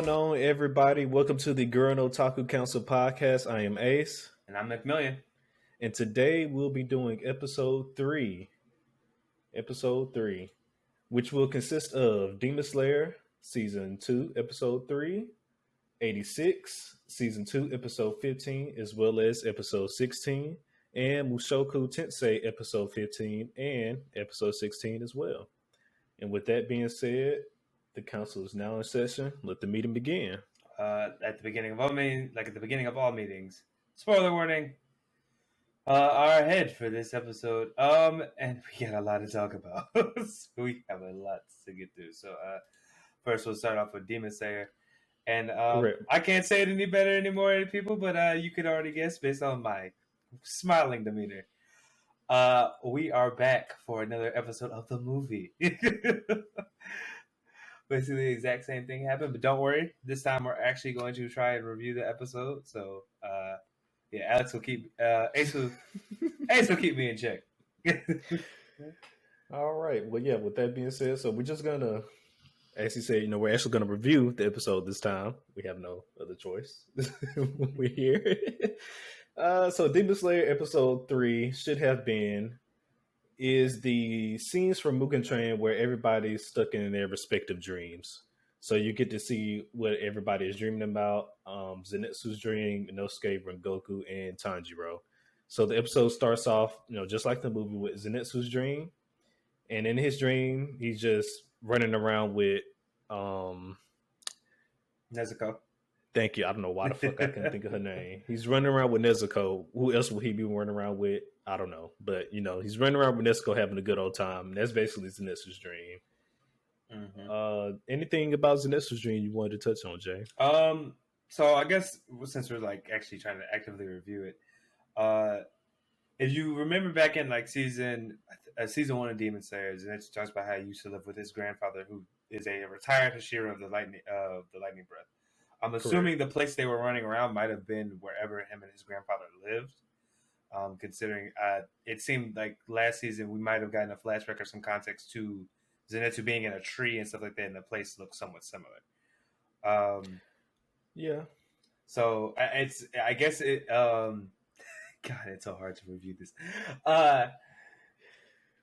going on, everybody? Welcome to the Gurren Otaku Council podcast. I am Ace. And I'm McMillian. And today we'll be doing episode 3, which will consist of Demon Slayer, Season 2, Episode 3, 86, Season 2, Episode 15, as well as Episode 16, and Mushoku Tensei, Episode 15, and Episode 16 as well. And with that being said, the council is now in session. Let the meeting begin. At the beginning of all meetings, spoiler warning. Our head for this episode, and we got a lot to talk about. So we have a lot to get through. So, first we'll start off with Demon Slayer, and I can't say it any better anymore, people, but you could already guess based on my smiling demeanor. We are back for another episode of the movie. Basically, the exact same thing happened, but don't worry. This time, we're actually going to try and review the episode. So, Alex will keep Ace will keep me in check. All right. Well, yeah. With that being said, so we're just gonna, as he said, we're actually gonna review the episode this time. We have no other choice. We're here. So, Demon Slayer episode 3 should have been. Is the scenes from Mugen Train where everybody's stuck in their respective dreams. So you get to see what everybody is dreaming about. Zenitsu's dream, Inosuke, Rengoku, and Tanjiro. So the episode starts off, just like the movie, with Zenitsu's dream. And in his dream, he's just running around with Nezuko. Thank you. I don't know why the fuck I can't think of her name. He's running around with Nezuko. Who else will he be running around with? I don't know. But, he's running around with Nezuko having a good old time. That's basically Zenitsu's dream. Mm-hmm. Anything about Zenitsu's dream you wanted to touch on, Jay? So I guess since we're actually trying to actively review it, if you remember back in season 1 of Demon Slayer, Zenitsu talks about how he used to live with his grandfather, who is a retired Hashira of the Lightning Breath. I'm assuming the place they were running around might have been wherever him and his grandfather lived. Considering it seemed like last season we might have gotten a flashback or some context to Zenitsu being in a tree and stuff like that, and the place looked somewhat similar. Yeah. So I guess it. God, it's so hard to review this.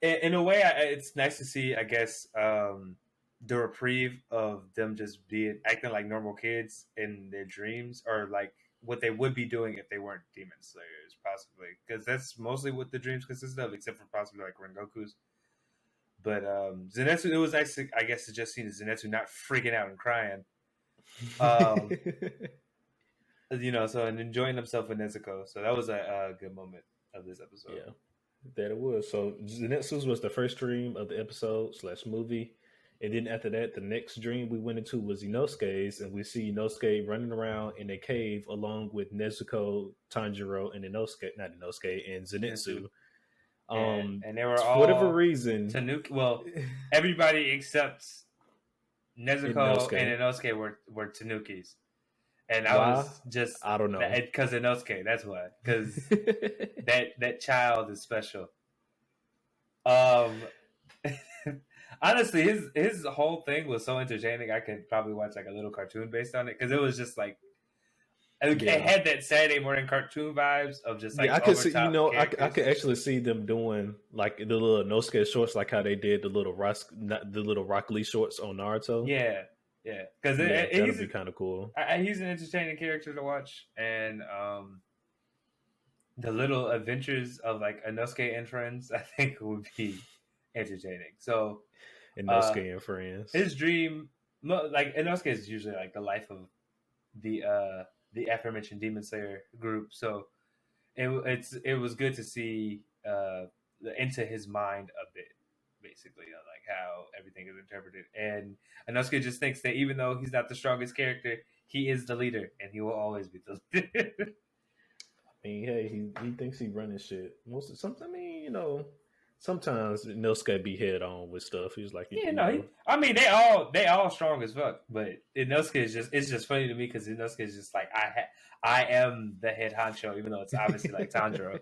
In a way, it's nice to see, I guess, the reprieve of them just acting like normal kids in their dreams, or like what they would be doing if they weren't Demon Slayers, possibly, because that's mostly what the dreams consist of, except for possibly like Rengoku's. But Zenitsu, it was nice, I guess, to just see Zenitsu not freaking out and crying, so and enjoying himself with Nezuko. So that was a good moment of this episode. Yeah, that it was. So Zenitsu's was the first dream of the episode / movie. And then after that, the next dream we went into was Inosuke's, and we see Inosuke running around in a cave along with Nezuko, Tanjiro, and and Zenitsu. And they were all, for whatever reason, Tanuki. Well, everybody except Nezuko and Inosuke were Tanukis, and I was just, I don't know, because Inosuke. That's why, because that child is special. Honestly, his whole thing was so entertaining. I could probably watch a little cartoon based on it, because it was just it had that Saturday morning cartoon vibes of just I could see, I could actually see them doing the little Inosuke shorts, like how they did the little Rock Lee shorts on Naruto. Yeah, because that would be kind of cool. He's an entertaining character to watch, and the little adventures of Inosuke and friends, I think, would be entertaining. So Inosuke and friends, his dream, Inosuke is usually the life of the aforementioned Demon Slayer group. So it was good to see into his mind a bit, basically, how everything is interpreted. And Inosuke just thinks that even though he's not the strongest character, he is the leader, and he will always be the leader. I mean, hey, he thinks he's running shit. Sometimes Inosuke be head on with stuff. He's like, they all strong as fuck. But Inosuke it's just funny to me, because Inosuke is just I am the head honcho, even though it's obviously Tanjiro.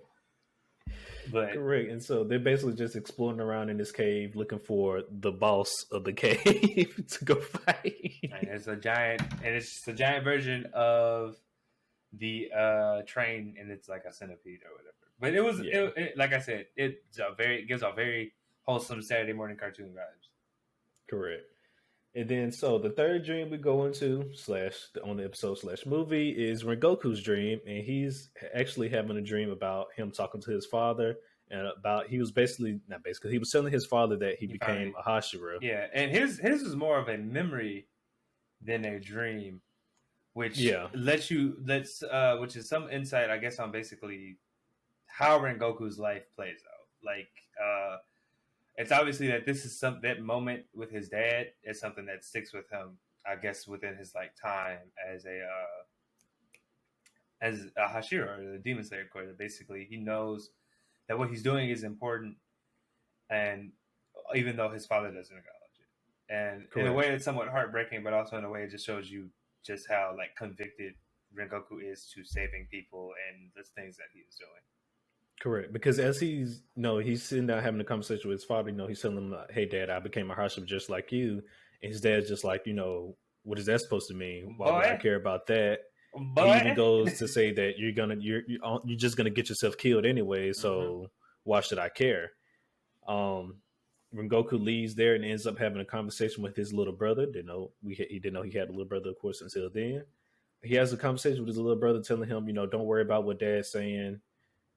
But Correct. And so they're basically just exploring around in this cave looking for the boss of the cave to go fight. and it's a giant version of the train, and it's like a centipede or whatever. But like I said, it gives a very wholesome Saturday morning cartoon vibes. Correct. And then, so the third dream we go into on the episode / movie is Rengoku's dream, and he's actually having a dream about him talking to his father, and about he was he was telling his father that he became a Hashira. Yeah, and his is more of a memory than a dream, which which is some insight, I guess, on basically how Rengoku's life plays out. Like, it's obviously that this is that moment with his dad is something that sticks with him, I guess, within his like time as a Hashira, or the Demon Slayer Corps. Basically, he knows that what he's doing is important, and even though his father doesn't acknowledge it, and in a way it's somewhat heartbreaking, but also in a way it just shows you just how like convicted Rengoku is to saving people and the things that he is doing. Correct, because as he's sitting down having a conversation with his father. He's telling him, "Hey, Dad, I became a Hashira just like you." And his dad's just like, "What is that supposed to mean? Why would I care about that?" He even goes to say that you're just gonna get yourself killed anyway. So why should I care? Rengoku leaves there and ends up having a conversation with his little brother. He didn't know he had a little brother, of course, until then. He has a conversation with his little brother, telling him, "Don't worry about what Dad's saying.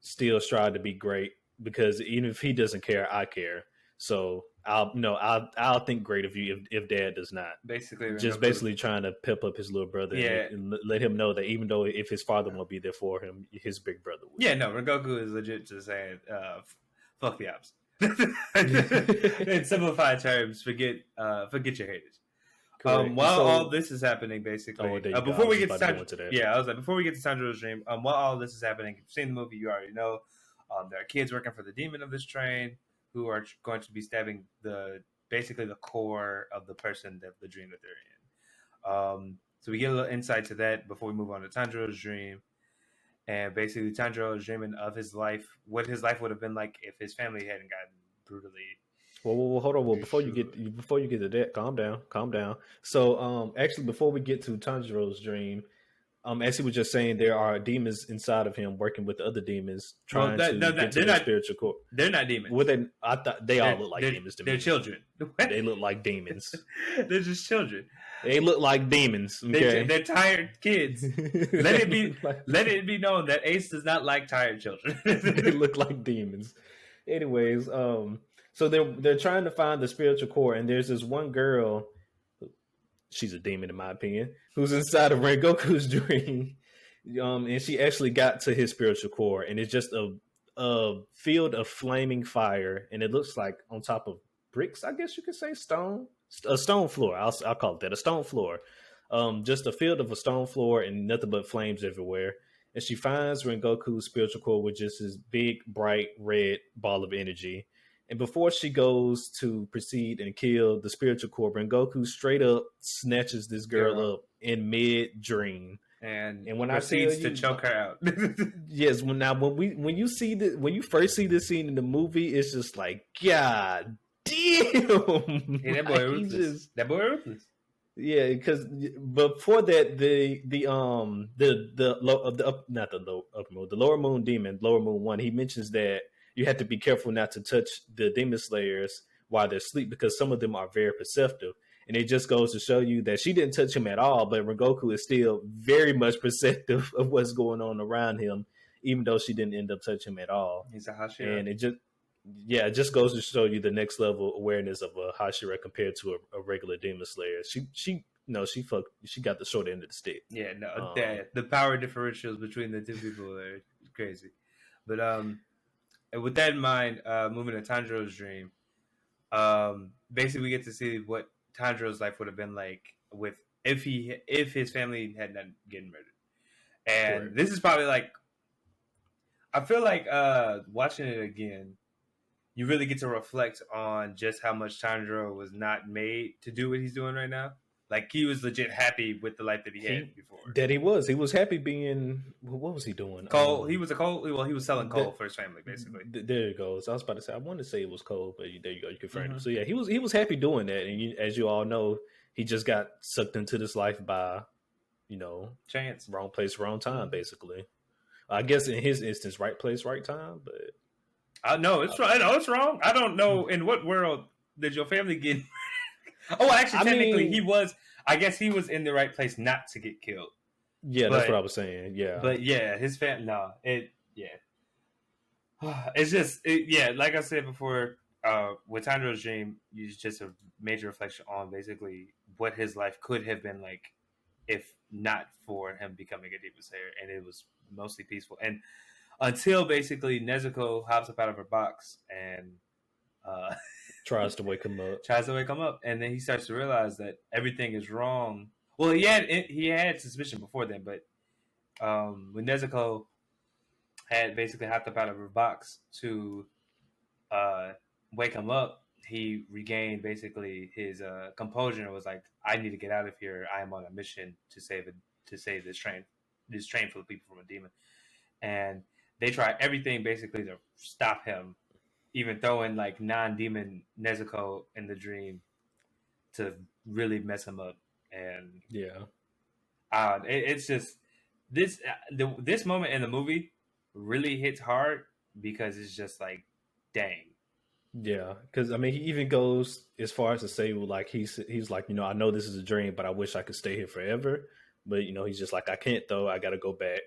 Still strive to be great, because even if he doesn't care, I care. So I'll think great of you if Dad does not." Basically trying to pep up his little brother, and let him know that even though if his father won't be there for him, his big brother will. Yeah, no, Rengoku is legit just saying, "Fuck the ops." In simplified terms, forget your haters. While all this is happening, basically, before we get to Tanjiro's dream, while all this is happening, if you've seen the movie, you already know there are kids working for the demon of this train who are going to be stabbing basically the core of the person that the dream that they're in. So we get a little insight to that before we move on to Tanjiro's dream. And basically, Tanjiro is dreaming of his life, what his life would have been like if his family hadn't gotten brutally. Well, hold on. Well, before you get to that, calm down. So, actually, before we get to Tanjiro's dream, as he was just saying, there are demons inside of him working with other demons trying to get to their spiritual core. They're not demons. I thought they all look like demons to me. They're children. They look like demons. They're just children. They look like demons. Okay? They're tired kids. Let it be known that Ace does not like tired children. They look like demons. Anyways, so they're trying to find the spiritual core, and there's this one girl. She's a demon, in my opinion, who's inside of Rengoku's dream, and she actually got to his spiritual core, and it's just a field of flaming fire, and it looks like on top of bricks, I guess you could say, a stone floor. I'll call it that, a stone floor. Just a field of a stone floor and nothing but flames everywhere. And she finds Rengoku's spiritual core with just this big, bright red ball of energy. And before she goes to proceed and kill the spiritual core, Rengoku straight up snatches this girl up in mid dream, and when proceeds to choke her out. Yes, when you first see this scene in the movie, it's just like, God damn! Hey, that boy ruthless. That boy ruthless. Yeah, because before that, the lower moon demon, lower moon 1, he mentions that you have to be careful not to touch the demon slayers while they're asleep, because some of them are very perceptive. And it just goes to show you that she didn't touch him at all, but Rengoku is still very much perceptive of what's going on around him, even though she didn't end up touching him at all. He's a Hashira. And it just goes to show you the next level awareness of a Hashira compared to a regular demon slayer. She got the short end of the stick. Yeah, no, the power differentials between the two people are crazy. But and with that in mind, moving to Tanjiro's dream, basically we get to see what Tanjiro's life would have been like if his family had not getting murdered. And This is probably like, I feel like watching it again, you really get to reflect on just how much Tanjiro was not made to do what he's doing right now. Like he was legit happy with the life that he had before. He was happy being. What was he doing? Coal. He was a coal. Well, he was selling coal for his family, basically. There it goes. I was about to say. I wanted to say it was coal, but there you go. You confirmed it. So yeah, he was happy doing that, and as you all know, he just got sucked into this life by, chance, wrong place, wrong time, basically. I guess in his instance, right place, right time. But no, it's right. No, it's wrong. I don't know in what world did your family get. Oh, actually, technically, he was. I guess he was in the right place not to get killed. Yeah, that's what I was saying. Yeah, but yeah, his family. No, it's just like I said before. With Tanjiro's dream, it's just a major reflection on basically what his life could have been like if not for him becoming a Demon Slayer, and it was mostly peaceful. And until basically Nezuko hops up out of her box and tries to wake him up, and then he starts to realize that everything is wrong. Well, he had suspicion before then, but when Nezuko had basically hopped up out of her box to wake him up, he regained basically his composure and was like, "I need to get out of here. I am on a mission to save this train full of people from a demon." And they try everything basically to stop him, even throwing like non-demon Nezuko in the dream to really mess him up. And it's just this moment in the movie really hits hard because it's just like, dang. Yeah, because I mean, he even goes as far as to say, well, like he's like, I know this is a dream, but I wish I could stay here forever. But he's just like, I can't though. I got to go back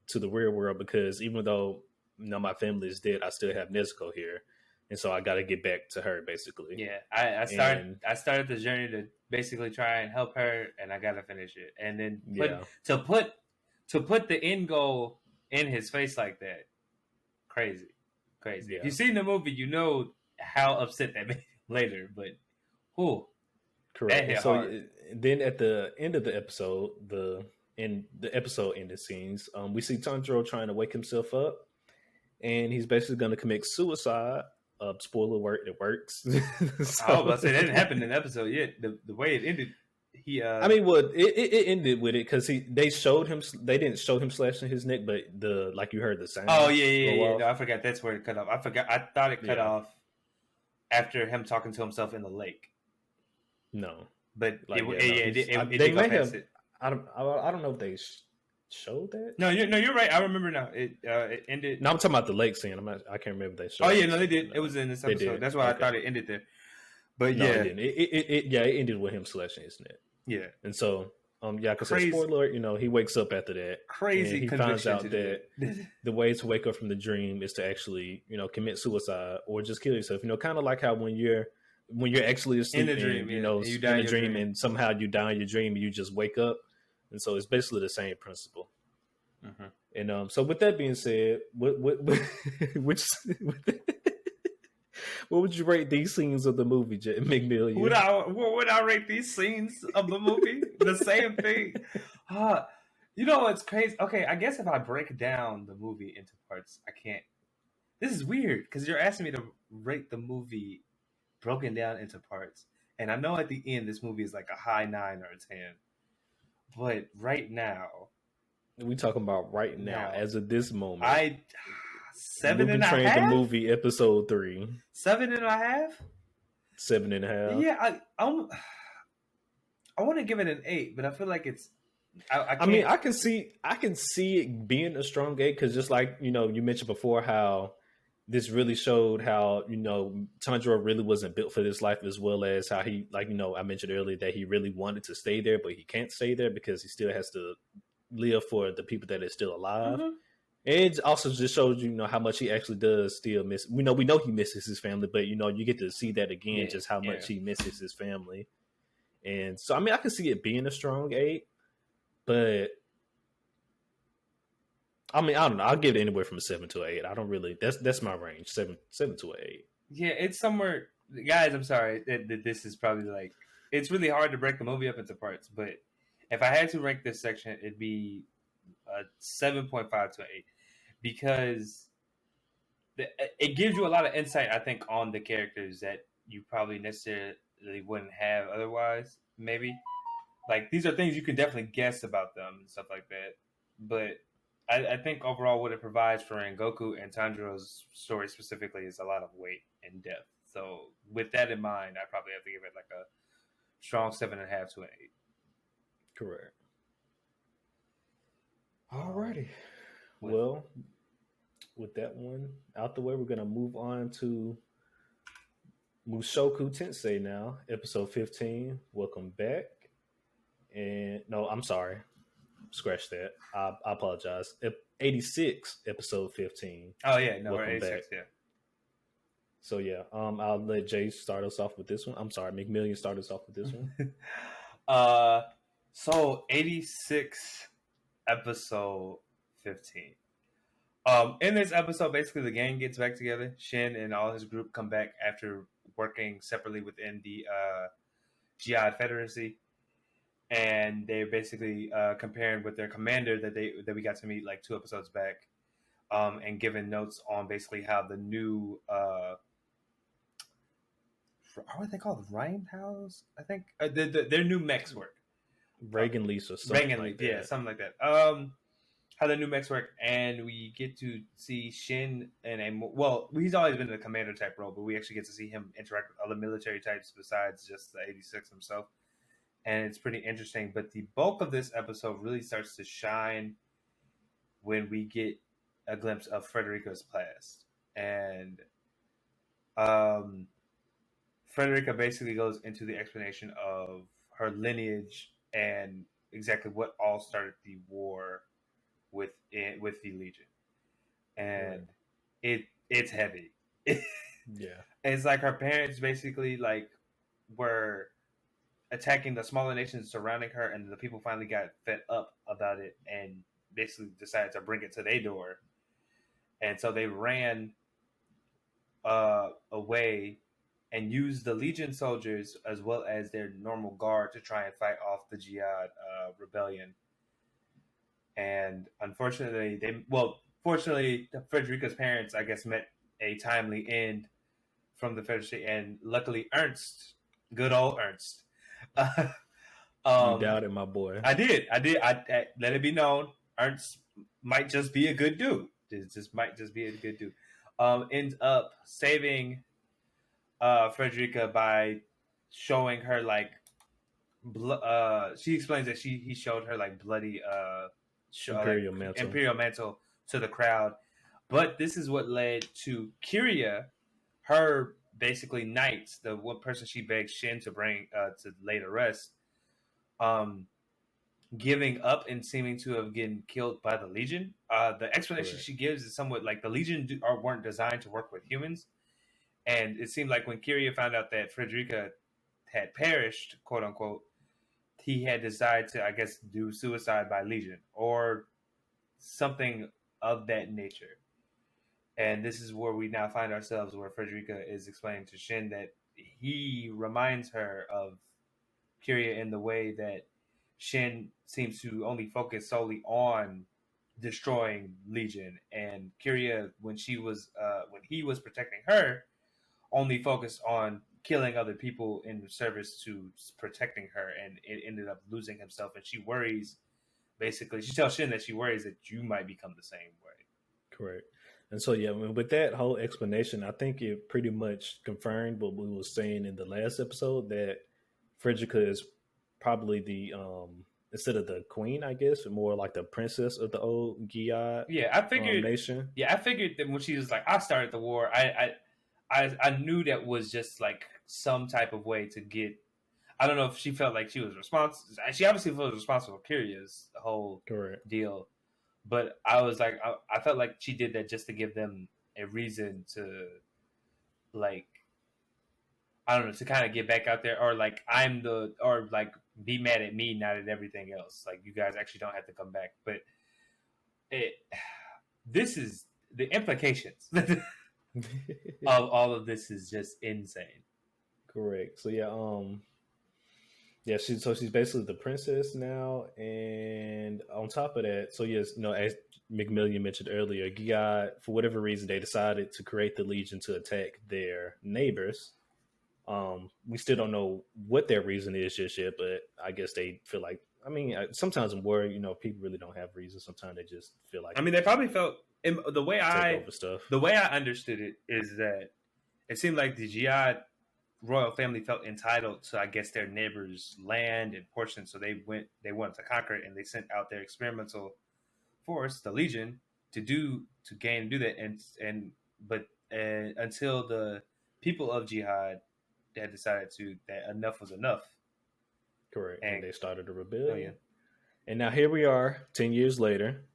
to the real world because even though my family is dead, I still have Nezuko here, and so I got to get back to her basically. Yeah, I started the journey to basically try and help her, and I got to finish it. And then to put the end goal in his face like that, crazy. Yeah. If you've seen the movie, you know how upset that made him later, but correct. So then at the end of the episode, the episode ended scenes, we see Tanjiro trying to wake himself up, and he's basically going to commit suicide. Spoiler alert, it works. But that didn't happen in the episode yet. The way it ended, it ended with it because they didn't show him slashing his neck, but like you heard the sound. Oh yeah. No, I forgot that's where it cut off. I thought it cut off after him talking to himself in the lake. No, but like, it they may have. I don't know if they showed that. No, you're right. I remember now. It ended. No, I'm talking about the lake scene. I can't remember if they showed. Oh yeah, no, they did. It was in this episode. That's why I thought it ended there. But no, it didn't. It ended with him slashing his neck. Yeah, and so because spoiler alert, he wakes up after that. Crazy. And he finds out that the way to wake up from the dream is to actually commit suicide or just kill yourself. Kind of like how when you're actually asleep in the dream, and, you die in the dream, and somehow you die in your dream and you just wake up, and so it's basically the same principle. Mm-hmm. And so with that being said, what would you rate these scenes of the movie, McMillian? What would I rate these scenes of the movie? The same thing. It's crazy. Okay, I guess if I break down the movie into parts, I can't. This is weird because you're asking me to rate the movie broken down into parts. And I know at the end this movie is like a high 9 or a 10. But right now, we talking about right now, as of this moment. 7.5. The movie episode 3. 7.5. 7.5. Yeah, I want to give it an 8, but I feel like it's. I mean, I can see it being a strong 8 because just like you mentioned before, how this really showed how Tanjiro really wasn't built for this life, as well as how he I mentioned earlier that he really wanted to stay there, but he can't stay there because he still has to live for the people that are still alive. Mm-hmm. And it also just shows how much he actually does still miss. We know he misses his family, but you get to see that again, just how much he misses his family. And so I mean, I can see it being a strong 8, but I mean, I don't know. I'll give it anywhere from a 7 to an 8. I don't really. That's my range. 7 to an 8. Yeah, it's somewhere. Guys, I'm sorry that this is probably like it's really hard to break the movie up into parts. But if I had to rank this section, it'd be a 7.5 to an 8 because it gives you a lot of insight, I think, on the characters that you probably necessarily wouldn't have otherwise. Maybe like these are things you can definitely guess about them and stuff like that. But I think overall, what it provides for Rengoku and Tanjiro's story specifically is a lot of weight and depth. So with that in mind, I probably have to give it like a strong 7.5 to an 8. Correct. Alrighty. With- Well, with that one out the way, we're gonna move on to Mushoku Tensei now, episode 15. Welcome back. And no, I'm sorry. Scratch that. I apologize. 86, episode 15. Oh yeah, no, Welcome 86, back. yeah. So yeah, I'll let Jay start us off with this one. I'm sorry, McMillian start us off with this one. So 86, episode 15. In this episode, basically the gang gets back together. Shin and all his group come back after working separately within the Jihad Federacy, and they're basically comparing with their commander that we got to meet like 2 episodes back, and giving notes on basically how the new what are they called? Rhyme House, I think. Their new mechs work. Reagan Lisa, something Reagan, like yeah, that. something like that. How the new mechs work, and we get to see Shin in he's always been in a commander type role, but we actually get to see him interact with other military types besides just the 86 himself, and it's pretty interesting. But the bulk of this episode really starts to shine when we get a glimpse of Frederica's past, and Frederica basically goes into the explanation of her lineage and exactly what all started the war with the Legion, and it's heavy. Yeah, It's like her parents basically like were attacking the smaller nations surrounding her, and the people finally got fed up about it and basically decided to bring it to their door, and so they ran away and used the Legion soldiers as well as their normal guard to try and fight off the Jihad rebellion. And unfortunately, fortunately, Frederica's parents, I guess, met a timely end from the Federacy, and luckily, Ernst, good old Ernst. you doubted my boy. I did. I let it be known, Ernst might just be a good dude. Just might just be a good dude. Ends up saving Frederica by showing her like she explains that he showed her like bloody Imperial mantle to the crowd, but this is what led to Kiria, her basically knight, the one person she begged Shin to bring to lay to rest, giving up and seeming to have gotten killed by the Legion. The explanation she gives is somewhat like the Legion weren't designed to work with humans, and it seemed like when Kiria found out that Frederica had perished, quote unquote, he had decided to, I guess, do suicide by Legion or something of that nature. And this is where we now find ourselves, where Frederica is explaining to Shin that he reminds her of Kiria in the way that Shin seems to only focus solely on destroying Legion, and Kiria, when he was protecting her, only focused on killing other people in service to protecting her, and it ended up losing himself. And she worries, basically, she tells Shin that she worries that you might become the same way. Correct. And so, yeah, with that whole explanation, I think it pretty much confirmed what we were saying in the last episode, that Frederica is probably the instead of the queen, I guess, more like the princess of the old Giad nation. Yeah, I figured that when she was like, I started the war, I knew that was just like some type of way to get. I don't know if she felt like she was responsible. She obviously felt responsible for Kiria's whole deal, but I was like, I felt like she did that just to give them a reason to, like, I don't know, to kind of get back out there, or like or like be mad at me, not at everything else. Like, you guys actually don't have to come back, but this is the implications. Of all of this is just insane. Correct. So yeah, she's basically the princess now, and on top of that, so yes, as McMillian mentioned earlier, Giad, for whatever reason, they decided to create the Legion to attack their neighbors, We still don't know what their reason is just yet, but I guess they feel like. I mean, sometimes in war, people really don't have reasons. Sometimes they just feel like. I mean, they probably felt the way take over stuff. The way I understood it is that it seemed like the Jihad royal family felt entitled to, I guess, their neighbors' land and portions, so they wanted to conquer it, and they sent out their experimental force, the Legion, to do that, but until the people of Jihad had decided that enough was enough. Correct, and they started a rebellion. Oh, yeah. And now here we are, 10 years later,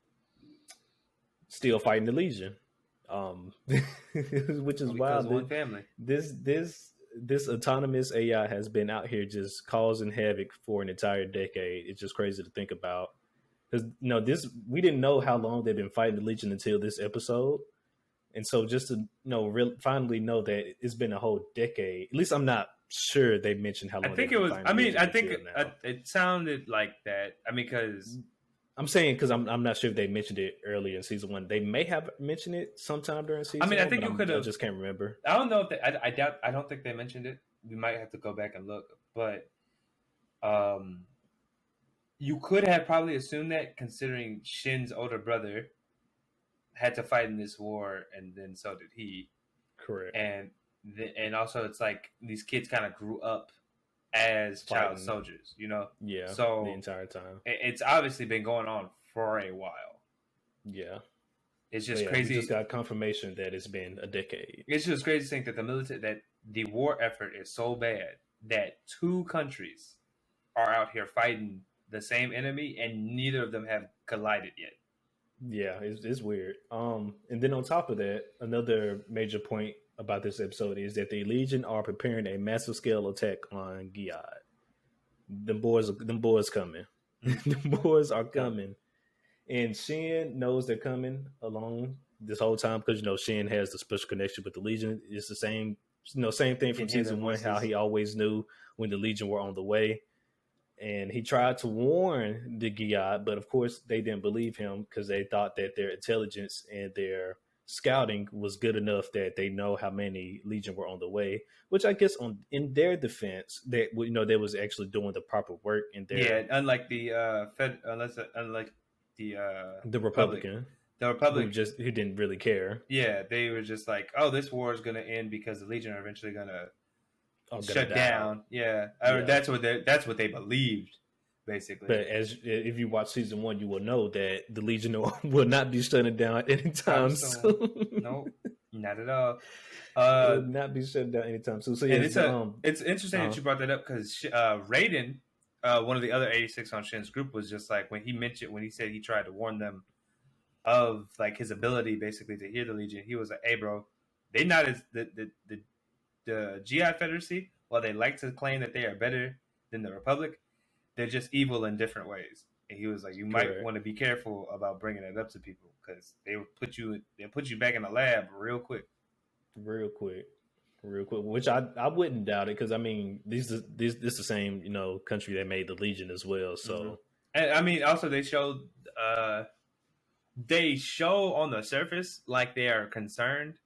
still fighting the Legion, which is wild. One family. This autonomous AI has been out here just causing havoc for an entire decade. It's just crazy to think about. Because we didn't know how long they've been fighting the Legion until this episode, and so just to finally know that it's been a whole decade. At least I'm not sure they mentioned how long. I think it was. I mean, I think it sounded like that. I mean, because I'm saying because I'm not sure if they mentioned it earlier in season 1. They may have mentioned it sometime during season. I mean, 1, I think you could have. I just can't remember. I don't know if I doubt. I don't think they mentioned it. We might have to go back and look, but you could have probably assumed that, considering Shin's older brother had to fight in this war, and then so did he. Correct. And also, it's like these kids kind of grew up as child soldiers, Yeah. So the entire time, it's obviously been going on for a while. Yeah. It's just crazy. We just got confirmation that it's been a decade. It's just crazy to think that the war effort is so bad that 2 countries are out here fighting the same enemy, and neither of them have collided yet. Yeah, it's weird. And then on top of that, another major point about this episode is that the Legion are preparing a massive scale attack on Gilead. Them boys coming. The boys are coming. And Shin knows they're coming along this whole time because Shin has the special connection with the Legion. It's the same thing from season 1, how he always knew when the Legion were on the way. And he tried to warn the Gilead, but of course they didn't believe him because they thought that their intelligence and their scouting was good enough that they know how many Legion were on the way. Which I guess in their defense, they was actually doing the proper work in there. Yeah, unlike the the Republican. The Republic who didn't really care. Yeah, they were just like, oh, this war is going to end because the Legion are eventually going to shut down. Yeah. That's what they believed, basically. But if you watch season 1, you will know that the Legion will not be shutting down anytime soon. No, not at all. It will not be shutting down anytime soon. So yeah, it's interesting that you brought that up because Raiden, one of the other 86 on Shin's group, was just like when he said he tried to warn them of like his ability basically to hear the Legion. He was like, "Hey, bro, they not as the GI Federacy, while they like to claim that they are better than the Republic, they're just evil in different ways." And he was like, "You might want to be careful about bringing it up to people because they'll put you back in the lab real quick." Which I wouldn't doubt it because I mean this is the same country that made the Legion as well. So and I mean also they show on the surface like they are concerned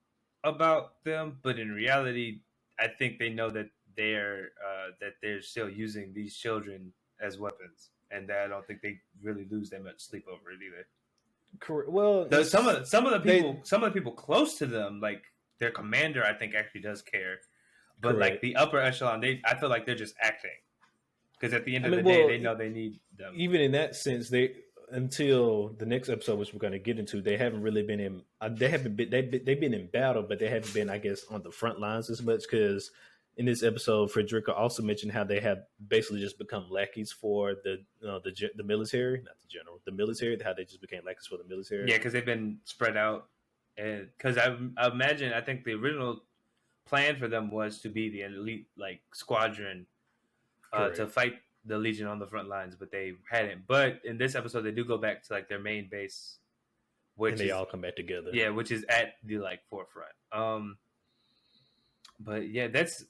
about them, but in reality, I think they know that they're still using these children as weapons, and that I don't think they really lose that much sleep over it either. Correct. Well, some of the people close to them, like their commander, I think actually does care, but like the upper echelon, I feel like they're just acting because at the end of the day, they know they need them. Even in that sense, until the next episode, which we're going to get into, they haven't really been in. They've been in battle, but they haven't been, I guess, on the front lines as much. Because in this episode, Frederica also mentioned how they have basically just become lackeys for the military, not the general, the military. How they just became lackeys for the military. Yeah, because they've been spread out, and because I imagine, I think the original plan for them was to be the elite squadron to fight the Legion on the front lines, but they hadn't. But in this episode, they do go back to their main base, and they all come back together. Yeah, which is at the forefront. But yeah, that's.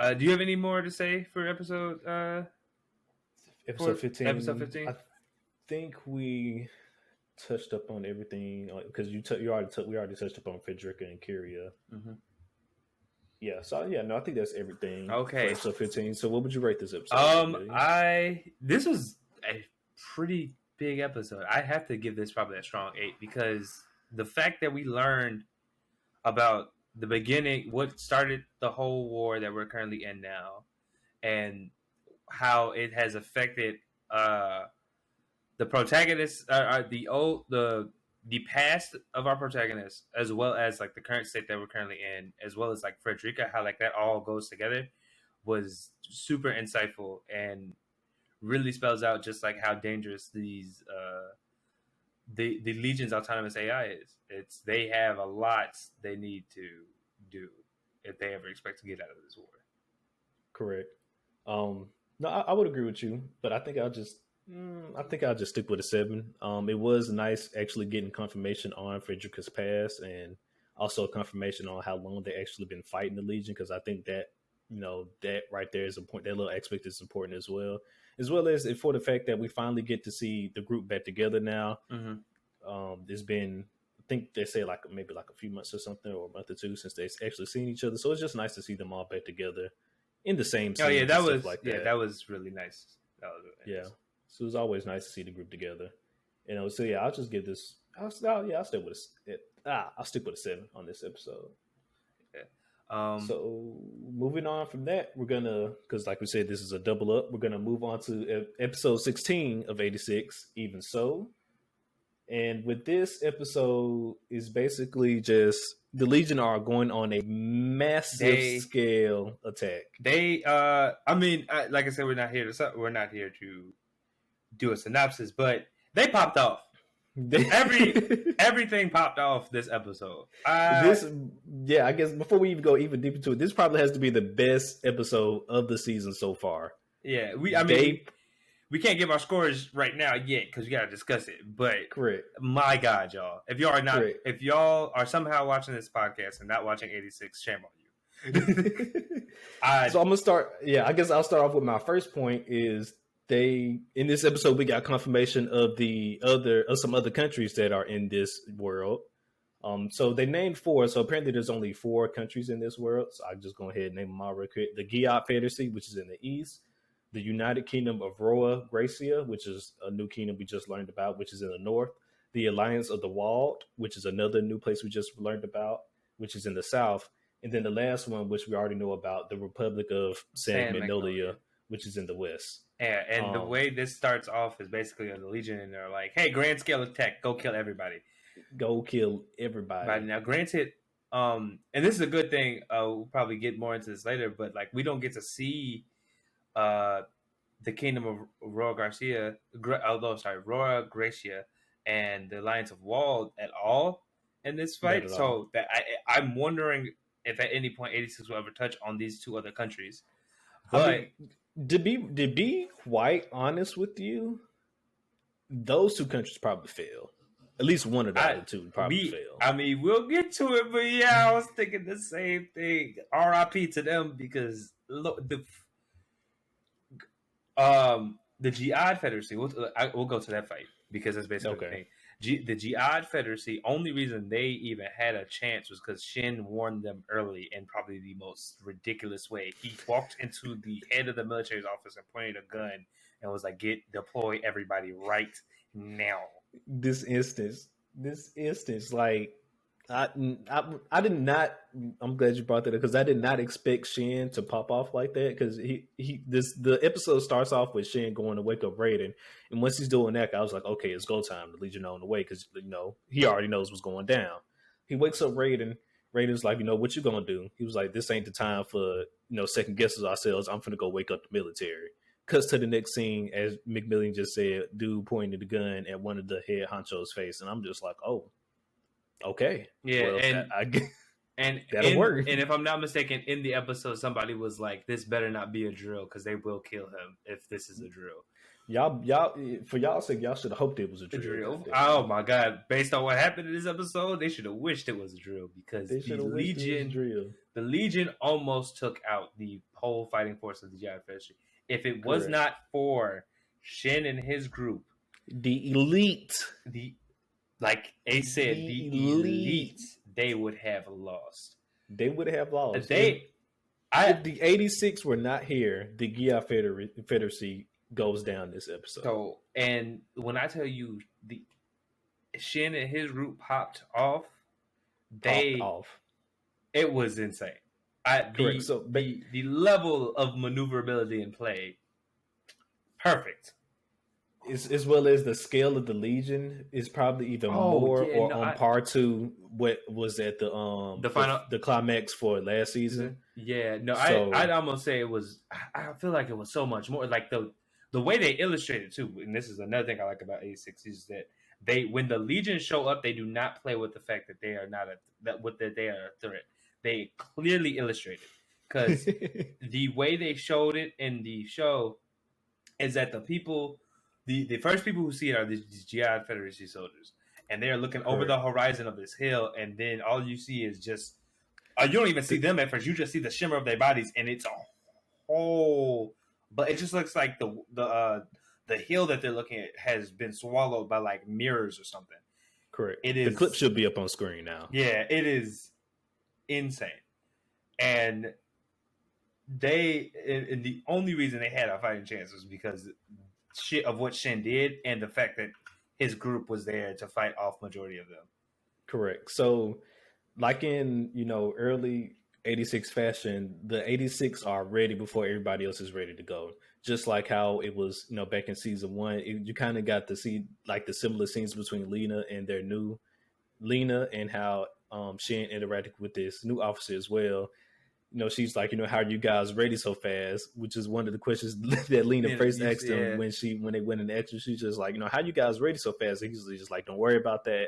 Do you have any more to say for episode 15? Episode 15. I think we touched up on everything because we already touched up on Frederica and Kyria. Mm-hmm. Yeah, so yeah, no, I think that's everything for Okay. episode 15. So what would you rate this episode, McMillian? This was a pretty big episode. I have to give this probably a strong 8 because the fact that we learned about the beginning, what started the whole war that we're currently in now, and how it has affected the protagonists, the past of our protagonists, as well as like the current state that we're currently in, as well as like Frederica, how like that all goes together, was super insightful and really spells out just like how dangerous these the Legion's autonomous AI is. It's they have a lot they need to do if they ever expect to get out of this war. Correct. No, I would agree with you, but I think I'll just stick with a 7. It was nice actually getting confirmation on Frederica's past and also confirmation on how long they actually been fighting the Legion, because I think that that right there is important. That little aspect is important as well as for the fact that we finally get to see the group back together now. There's been, I think they say like maybe like a few months or something, or a month or two since they've actually seen each other. So it's just nice to see them all back together in the same Oh yeah, scenes and stuff like that. that was really nice. That was really nice. So it was always nice to see the group together. So yeah, I'll just give this. I'll stick with I'll stick with a 7 on this episode. So moving on from that, we're gonna, because like we said, this is a double up. We're gonna move on to episode 16 of 86. Even so, and with this episode is basically just the Legion are going on a massive scale attack. Like I said, we're not here to do a synopsis, but they popped off. Everything popped off this episode. I guess before we even go even deeper into it, this probably has to be the best episode of the season so far. Yeah, we can't give our scores right now yet because we gotta discuss it. But correct, my God, y'all, if y'all are somehow watching this podcast and not watching 86, shame on you. So I'm gonna start. Yeah, I guess I'll start off with my first point. Is in this episode we got confirmation of some other countries that are in this world. So they named 4. So apparently there's only 4 countries in this world. So I'll just go ahead and name them all real quick. The Giat Federacy, which is in the east. The United Kingdom of Roa Gracia, which is a new kingdom we just learned about, which is in the north. The Alliance of the Walled, which is another new place we just learned about, which is in the south. And then the last one, which we already know about, the Republic of San Magnolia, which is in the west. Yeah, and the way this starts off is basically the Legion, and they're like, "Hey, grand scale attack, go kill everybody." Go kill everybody. Right now, granted, and this is a good thing. We'll probably get more into this later, but like we don't get to see the Kingdom of Roa Gracia, Roa Gracia, and the Alliance of Walled at all in this fight. So that I'm wondering if at any point 86 will ever touch on these 2 other countries. But to be quite honest with you, those 2 countries probably fail. At least one of the other 2 probably fail. I mean, we'll get to it, but yeah, I was thinking the same thing. R.I.P. to them, because look, the Jihad Federacy. We'll go to that fight because that's basically the thing. The Jihad Federacy, only reason they even had a chance was because Shin warned them early in probably the most ridiculous way. He walked into the head of the military's office and pointed a gun and was like, deploy everybody right now. This instance, like I did not. I'm glad you brought that up because I did not expect Shin to pop off like that, because the episode starts off with Shin going to wake up Raiden, and once he's doing that, I was like, okay, it's go time. The Legion on the way, because he already knows what's going down. He wakes up Raiden. Raiden's like, what you gonna do? He was like, this ain't the time for second guesses ourselves. I'm finna go wake up the military. Cuts to the next scene, as McMillian just said, dude pointed the gun at one of the head honcho's face, and I'm just like, oh, okay, yeah, well, and that'll work. And if I'm not mistaken, in the episode, somebody was like, "This better not be a drill, because they will kill him if this is a drill." Y'all, for y'all's sake, y'all should have hoped it was a drill. Oh my God! Based on what happened in this episode, they should have wished it was a drill, because the Legion almost took out the whole fighting force of the Jihad Federacy. If it was not for Shin and his group, the elite, like Ace said, the elite, they would have lost. they would have lost. They, If the 86 were not here, the Gia Confederacy goes down this episode. So, and when I tell you the Shin and his group popped off, it was insane. Correct. So the level of maneuverability in play, perfect. As well as the scale of the Legion is probably even more on par to what was at the final the climax for last season. Yeah, no, so, I'd almost say it was. I feel like it was so much more. Like the way they illustrated too, and this is another thing I like about 86 is that when the Legion show up, they do not play with the fact that they are not that they are a threat. They clearly illustrate it because the way they showed it in the show is that the people. The first people who see it are these GI Federacy soldiers, and they are looking over the horizon of this hill, and then all you see is just you don't even see them at first. You just see the shimmer of their bodies, and it's a whole. But it just looks like the hill that they're looking at has been swallowed by like mirrors or something. Correct. It is. The clip should be up on screen now. Yeah, it is insane, and the only reason they had a fighting chance was because of what Shin did and the fact that his group was there to fight off majority of them. Correct. So like in, early 86 fashion, the 86 are ready before everybody else is ready to go. Just like how it was, back in season 1, you kind of got to see like the similar scenes between Lena and their new Lena and how Shin interacted with this new officer as well. She's like, how are you guys ready so fast? Which is one of the questions that Lena first asked him when they went in the extra. She's just like, how you guys ready so fast? And he's just like, don't worry about that.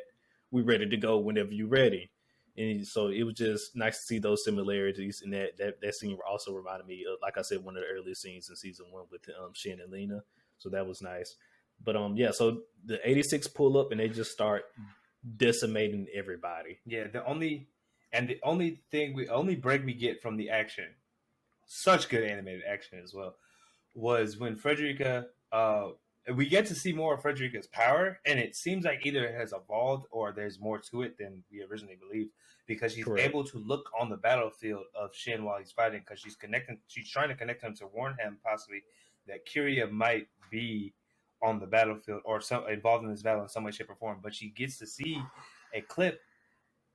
We're ready to go whenever you're ready. And so it was just nice to see those similarities. And that scene also reminded me of, like I said, one of the earliest scenes in season 1 with Shin and Lena. So that was nice. But so the 86 pull up and they just start decimating everybody. Yeah, the only break we get from the action, such good animated action as well, was when Frederica, we get to see more of Frederica's power, and it seems like either it has evolved or there's more to it than we originally believed, because she's able to look on the battlefield of Shin while he's fighting, because she's trying to connect him to warn him possibly that Kyria might be on the battlefield or involved in this battle in some way, shape, or form, but she gets to see a clip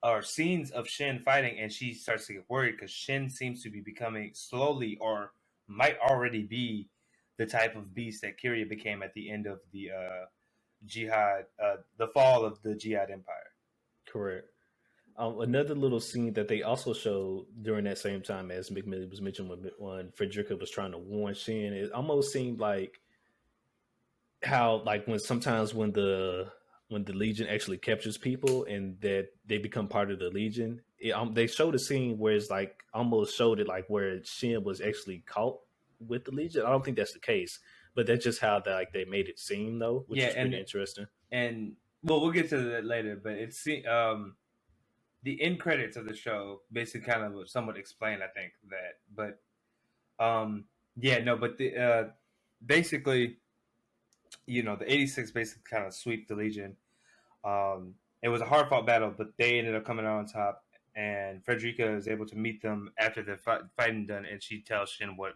or scenes of Shin fighting, and she starts to get worried because Shin seems to be becoming slowly, or might already be, the type of beast that Kyria became at the end of the Jihad, the fall of the Jihad Empire. Correct. Another little scene that they also showed during that same time as McMillian was mentioned when Frederica was trying to warn Shin, it almost seemed like how, like, when the Legion actually captures people and that they become part of the Legion, they showed a scene where it's like almost showed it like where Shin was actually caught with the Legion. I don't think that's the case, but that's just how they made it seem though, which is pretty interesting. And we'll get to that later, but it's the end credits of the show basically kind of somewhat explain, I think, that. But basically, the 86 basically kind of sweep the Legion. It was a hard fought battle, but they ended up coming out on top, and Frederica is able to meet them after the fighting done, and she tells Shin what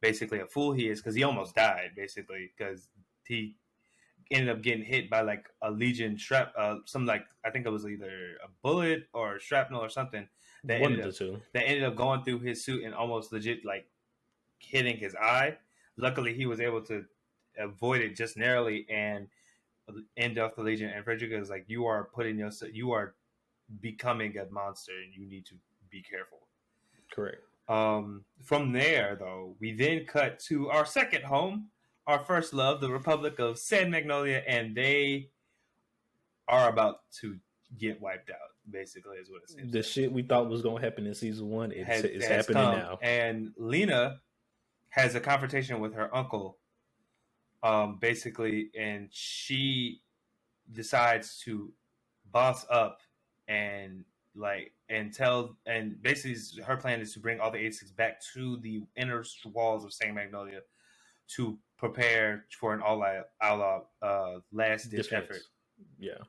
basically a fool he is, because he almost died, basically, because he ended up getting hit by like a Legion I think it was either a bullet or shrapnel or something that ended up going through his suit and almost legit like hitting his eye. Luckily, he was able to avoid it just narrowly and end off the Legion. And Frederica is like, you are becoming a monster, and you need to be careful. Correct. From there, though, we then cut to our second home, our first love, the Republic of Ace and McMillian, and they are about to get wiped out, basically, is what it seems. The shit we thought was going to happen in season 1 is happening now. And Lena has a confrontation with her uncle, basically, and she decides to boss up and basically her plan is to bring all the 86 back to the inner walls of St. Magnolia to prepare for an all-out last-ditch effort. Yeah.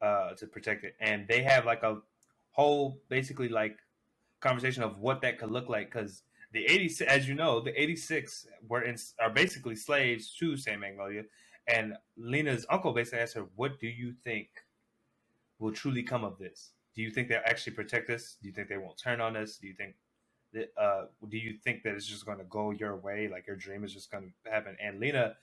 To protect it. And they have like a whole, basically like conversation of what that could look like, because the 86, as you know, the 86 are basically slaves to Saint Magnolia, and Lena's uncle basically asked her, "What do you think will truly come of this? Do you think they'll actually protect us? Do you think they won't turn on us? Do you think that it's just going to go your way, like your dream is just going to happen?" And Lena,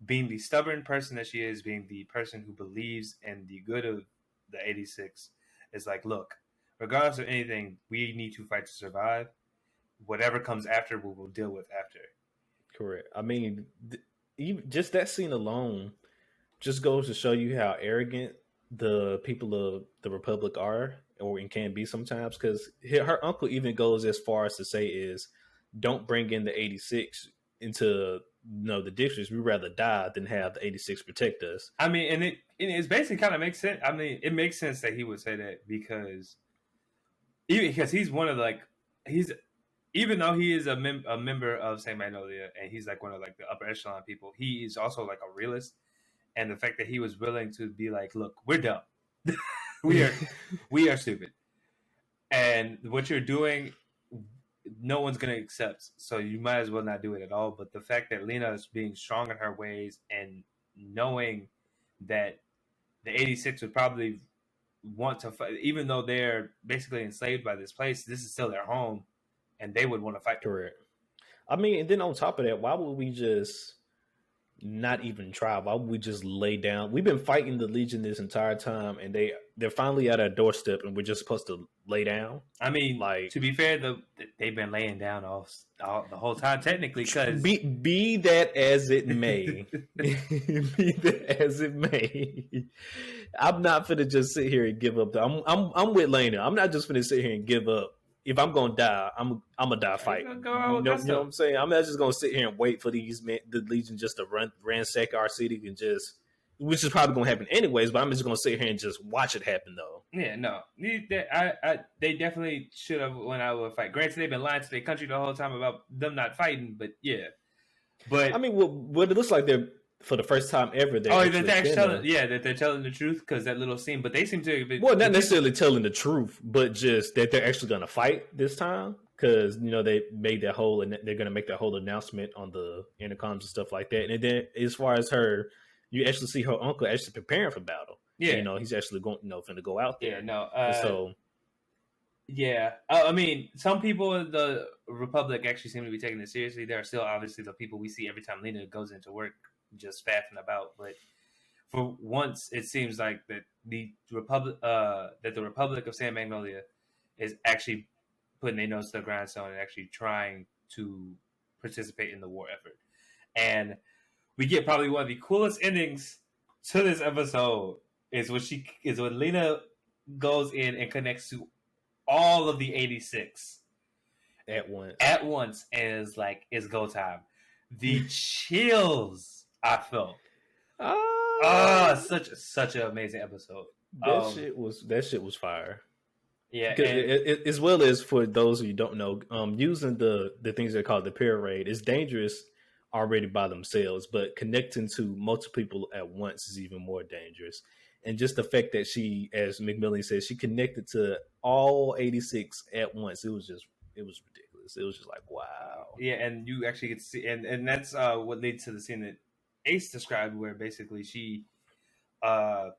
being the stubborn person that she is, being the person who believes in the good of the 86, is like, look, regardless of anything, we need to fight to survive. Whatever comes after, we will deal with after. Correct. I mean, even just that scene alone just goes to show you how arrogant the people of the Republic are, or and can be sometimes. Because her uncle even goes as far as to say is, "Don't bring in the 86 into the districts. We'd rather die than have the 86 protect us." I mean, and it basically kind of makes sense. I mean, it makes sense that he would say that, because he's one of even though he is a member of Saint Magnolia, and he's like one of like the upper echelon people, he is also like a realist. And the fact that he was willing to be like, look, we're dumb. we are stupid. And what you're doing, no one's going to accept. So you might as well not do it at all. But the fact that Lena is being strong in her ways and knowing that the 86 would probably want to fight, even though they're basically enslaved by this place, this is still their home, and they would want to fight. Correct. I mean, and then on top of that, why would we just not even try? Why would we just lay down? We've been fighting the Legion this entire time, and they're finally at our doorstep, and we're just supposed to lay down. I mean, like, to be fair, they've been laying down all the whole time, technically. Because be that as it may, be that as it may, I'm not finna just sit here and give up. I'm with Lena. I'm not just finna sit here and give up. If I'm gonna die, I'm gonna die fighting. You know what I'm saying? I'm not just gonna sit here and wait for the Legion just to ransack our city and which is probably gonna happen anyways. But I'm just gonna sit here and just watch it happen, though. Yeah, no, they definitely should have went out with a fight. Granted, they've been lying to their country the whole time about them not fighting, but yeah. But I mean, what it looks like they're, for the first time ever, they're telling the truth, because that little scene. But they seem to not necessarily telling the truth, but just that they're actually going to fight this time, because they made that whole, and they're going to make that whole announcement on the intercoms and stuff like that. And then as far as her, you actually see her uncle actually preparing for battle. Yeah, he's actually going, finna go out there. Yeah, no. Yeah, I mean, some people in the Republic actually seem to be taking it seriously. There are still obviously the people we see every time Lena goes into work, just faffing about. But for once, it seems like that the Republic of San Magnolia is actually putting their nose to the grindstone and actually trying to participate in the war effort. And we get probably one of the coolest endings to this episode is when Lena goes in and connects to all of the 86 at once, and it's go time. The chills I felt. Such an amazing episode. That shit was fire. Yeah, as well as for those who don't know, using the things they call the parade is dangerous already by themselves, but connecting to multiple people at once is even more dangerous. And just the fact that she, as McMillian says, she connected to all 86 at once. It was ridiculous. It was just like, wow. Yeah, and you actually get to see, and that's what led to the scene that Ace described, where basically where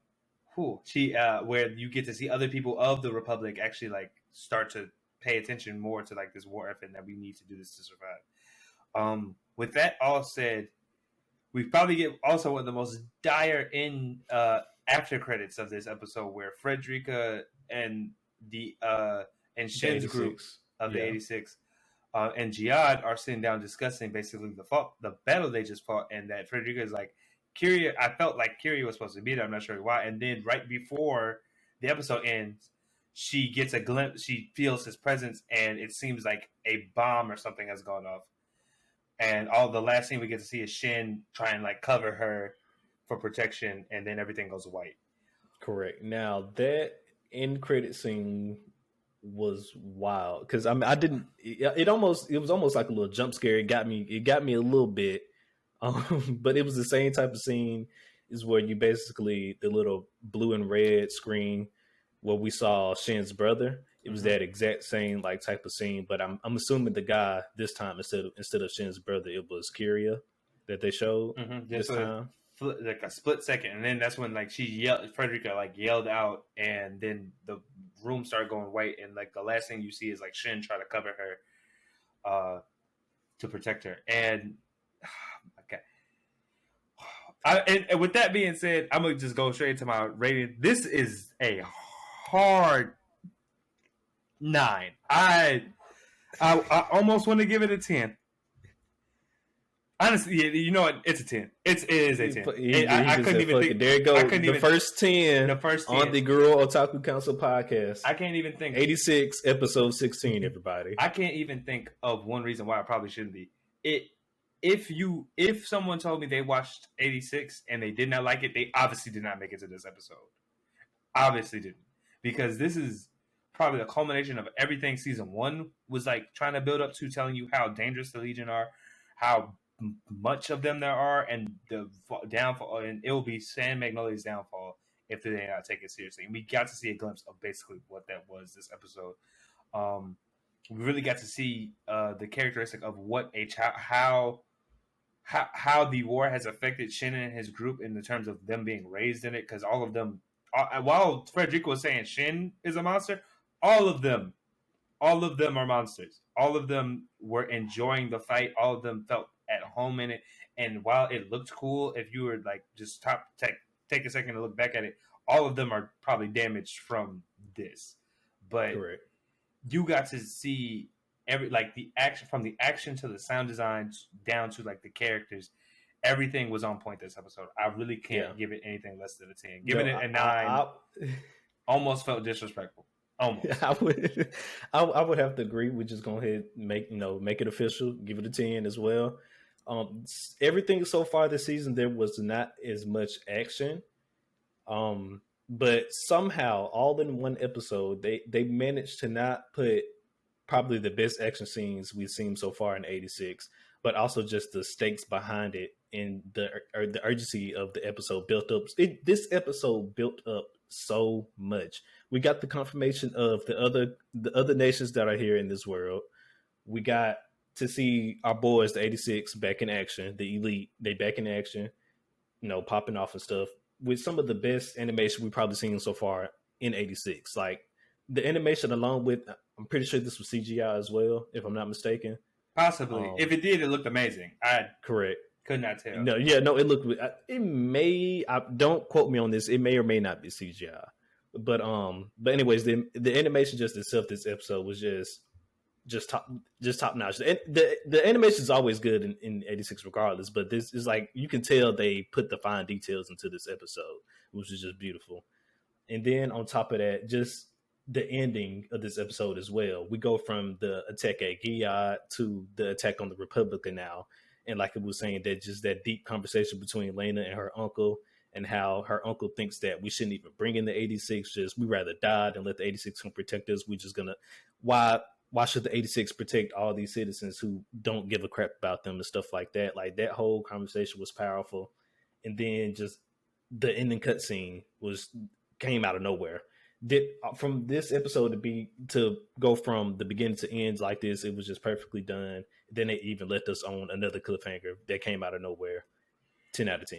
you get to see other people of the Republic actually like start to pay attention more to like this war effort, and that we need to do this to survive. With that all said, we probably get also one of the most dire after credits of this episode, where Frederica and and Shin's group of the 86 and Jihad are sitting down discussing basically the battle they just fought, and that Frederica is like, Kyria, I felt like Kyria was supposed to be there. I'm not sure why. And then right before the episode ends, she gets a glimpse. She feels his presence, and it seems like a bomb or something has gone off. And the last thing we get to see is Shin try and like cover her for protection, and then everything goes white. Correct. Now that end credit scene was wild, because I mean, I didn't. It was almost like a little jump scare. It got me a little bit, but it was the same type of scene is where you basically the little blue and red screen where we saw Shin's brother. It was that exact same like type of scene, but I'm assuming the guy this time instead of Shin's brother, it was Kiria that they showed this time. Like a split second, and then that's when like she yelled, Frederica like yelled out, and then the room started going white, and like the last thing you see is like Shin try to cover her, to protect her, and okay. And with that being said, I'm gonna just go straight to my rating. This is a hard 9. I almost want to give it a 10. Honestly, you know what? It's a 10. It is a 10. I couldn't even think. There you go. The first 10 on the Gurren Otaku Council podcast. I can't even think. 86, episode 16, everybody. I can't even think of one reason why I probably shouldn't be. If someone told me they watched 86 and they did not like it, they obviously did not make it to this episode. Obviously didn't. Because this is probably the culmination of everything season 1 was like trying to build up to, telling you how dangerous the Legion are, how much of them there are, and the downfall, and it will be San Magnolia's downfall if they not take it seriously. And we got to see a glimpse of basically what that was this episode. We really got to see the characteristic of what a how the war has affected Shin and his group in the terms of them being raised in it, because all of them, while Frederica was saying Shin is a monster, all of them are monsters. All of them were enjoying the fight. All of them felt at home in it. And while it looked cool, if you were like just take a second to look back at it, all of them are probably damaged from this. But correct. You got to see the action to the sound design down to like the characters. Everything was on point this episode. I really can't give it anything less than a 10. Giving it a 9 almost felt disrespectful. Almost. I would have to agree. We're just going ahead and make it official. Give it a 10 as well. Everything so far this season, there was not as much action. But somehow, all in one episode, they managed to not put probably the best action scenes we've seen so far in 86, but also just the stakes behind it and the urgency of the episode built up. This episode built up so much. We got the confirmation of the other nations that are here in this world. We got to see our boys, the 86, back in action. The elite, they back in action, popping off and stuff with some of the best animation we've probably seen so far in 86. Like the animation along with, I'm pretty sure this was CGI as well, if I'm not mistaken. Possibly. If it did, it looked amazing. Correct. Could not tell. No, it looked. It may. Don't quote me on this. It may or may not be CGI. But anyways, the animation just itself this episode was just top notch. The animation is always good in 86 regardless, but this is like you can tell they put the fine details into this episode, which is just beautiful. And then on top of that, just the ending of this episode as well. We go from the attack at Gilead to the attack on the Republica now. And like it was saying, that just that deep conversation between Lena and her uncle, and how her uncle thinks that we shouldn't even bring in the 86. Just we rather die than let the 86 come protect us. We just gonna why should the 86 protect all these citizens who don't give a crap about them and stuff like that? Like that whole conversation was powerful. And then just the ending cutscene came out of nowhere. From this episode to go from the beginning to end like this, it was just perfectly done. Then they even left us on another cliffhanger that came out of nowhere. 10 out of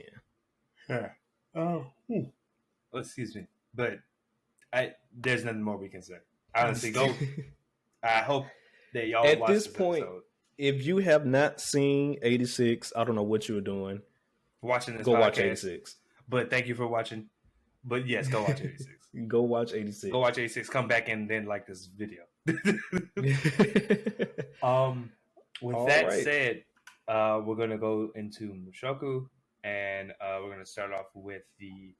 10. Oh, excuse me, but there's nothing more we can say. Honestly, go. I hope that y'all at watch this point episode. If you have not seen 86, I don't know what you were doing. Watching this, go podcast, watch 86. But thank you for watching. But yes, go watch 86. Go watch 86. Go watch 86. Come back and then like this video. With all that right. said, we're gonna go into Mushoku, and we're gonna start off with the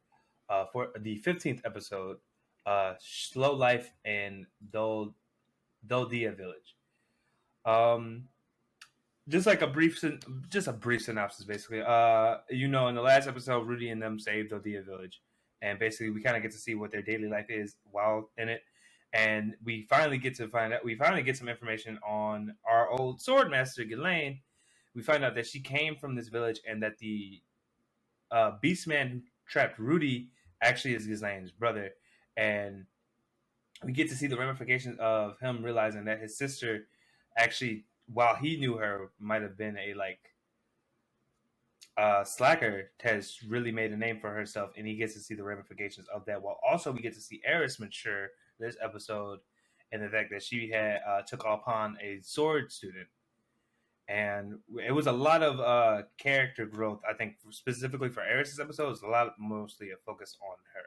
15th episode, Slow Life in Doldia Village. Just a brief synopsis, basically. In the last episode, Rudy and them saved Doldia Village, and basically we kind of get to see what their daily life is while in it. And we finally get to find out. We finally get some information on our old sword master, Ghislaine. We find out that she came from this village, and that the Beastman who trapped Rudy actually is Ghislaine's brother. And we get to see the ramifications of him realizing that his sister actually, while he knew her, might have been a slacker, has really made a name for herself, and he gets to see the ramifications of that. While also we get to see Eris mature this episode, and the fact that she had took upon a sword student, and it was a lot of character growth. I think specifically for Eris's episode, it's a lot mostly a focus on her.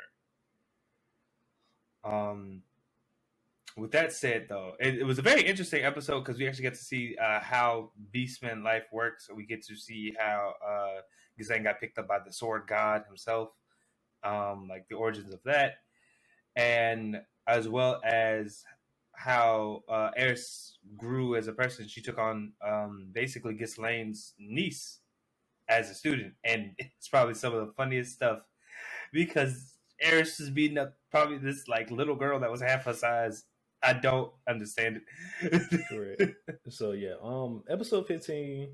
With that said, though, it was a very interesting episode because we actually get to see how Beastman life works. We get to see how Ghislaine got picked up by the sword god himself, like the origins of that, and as well as how Eris grew as a person. She took on basically Ghislaine's niece as a student, and it's probably some of the funniest stuff because Eris is beating up probably this like little girl that was half her size. I don't understand it. Correct. So yeah, episode 15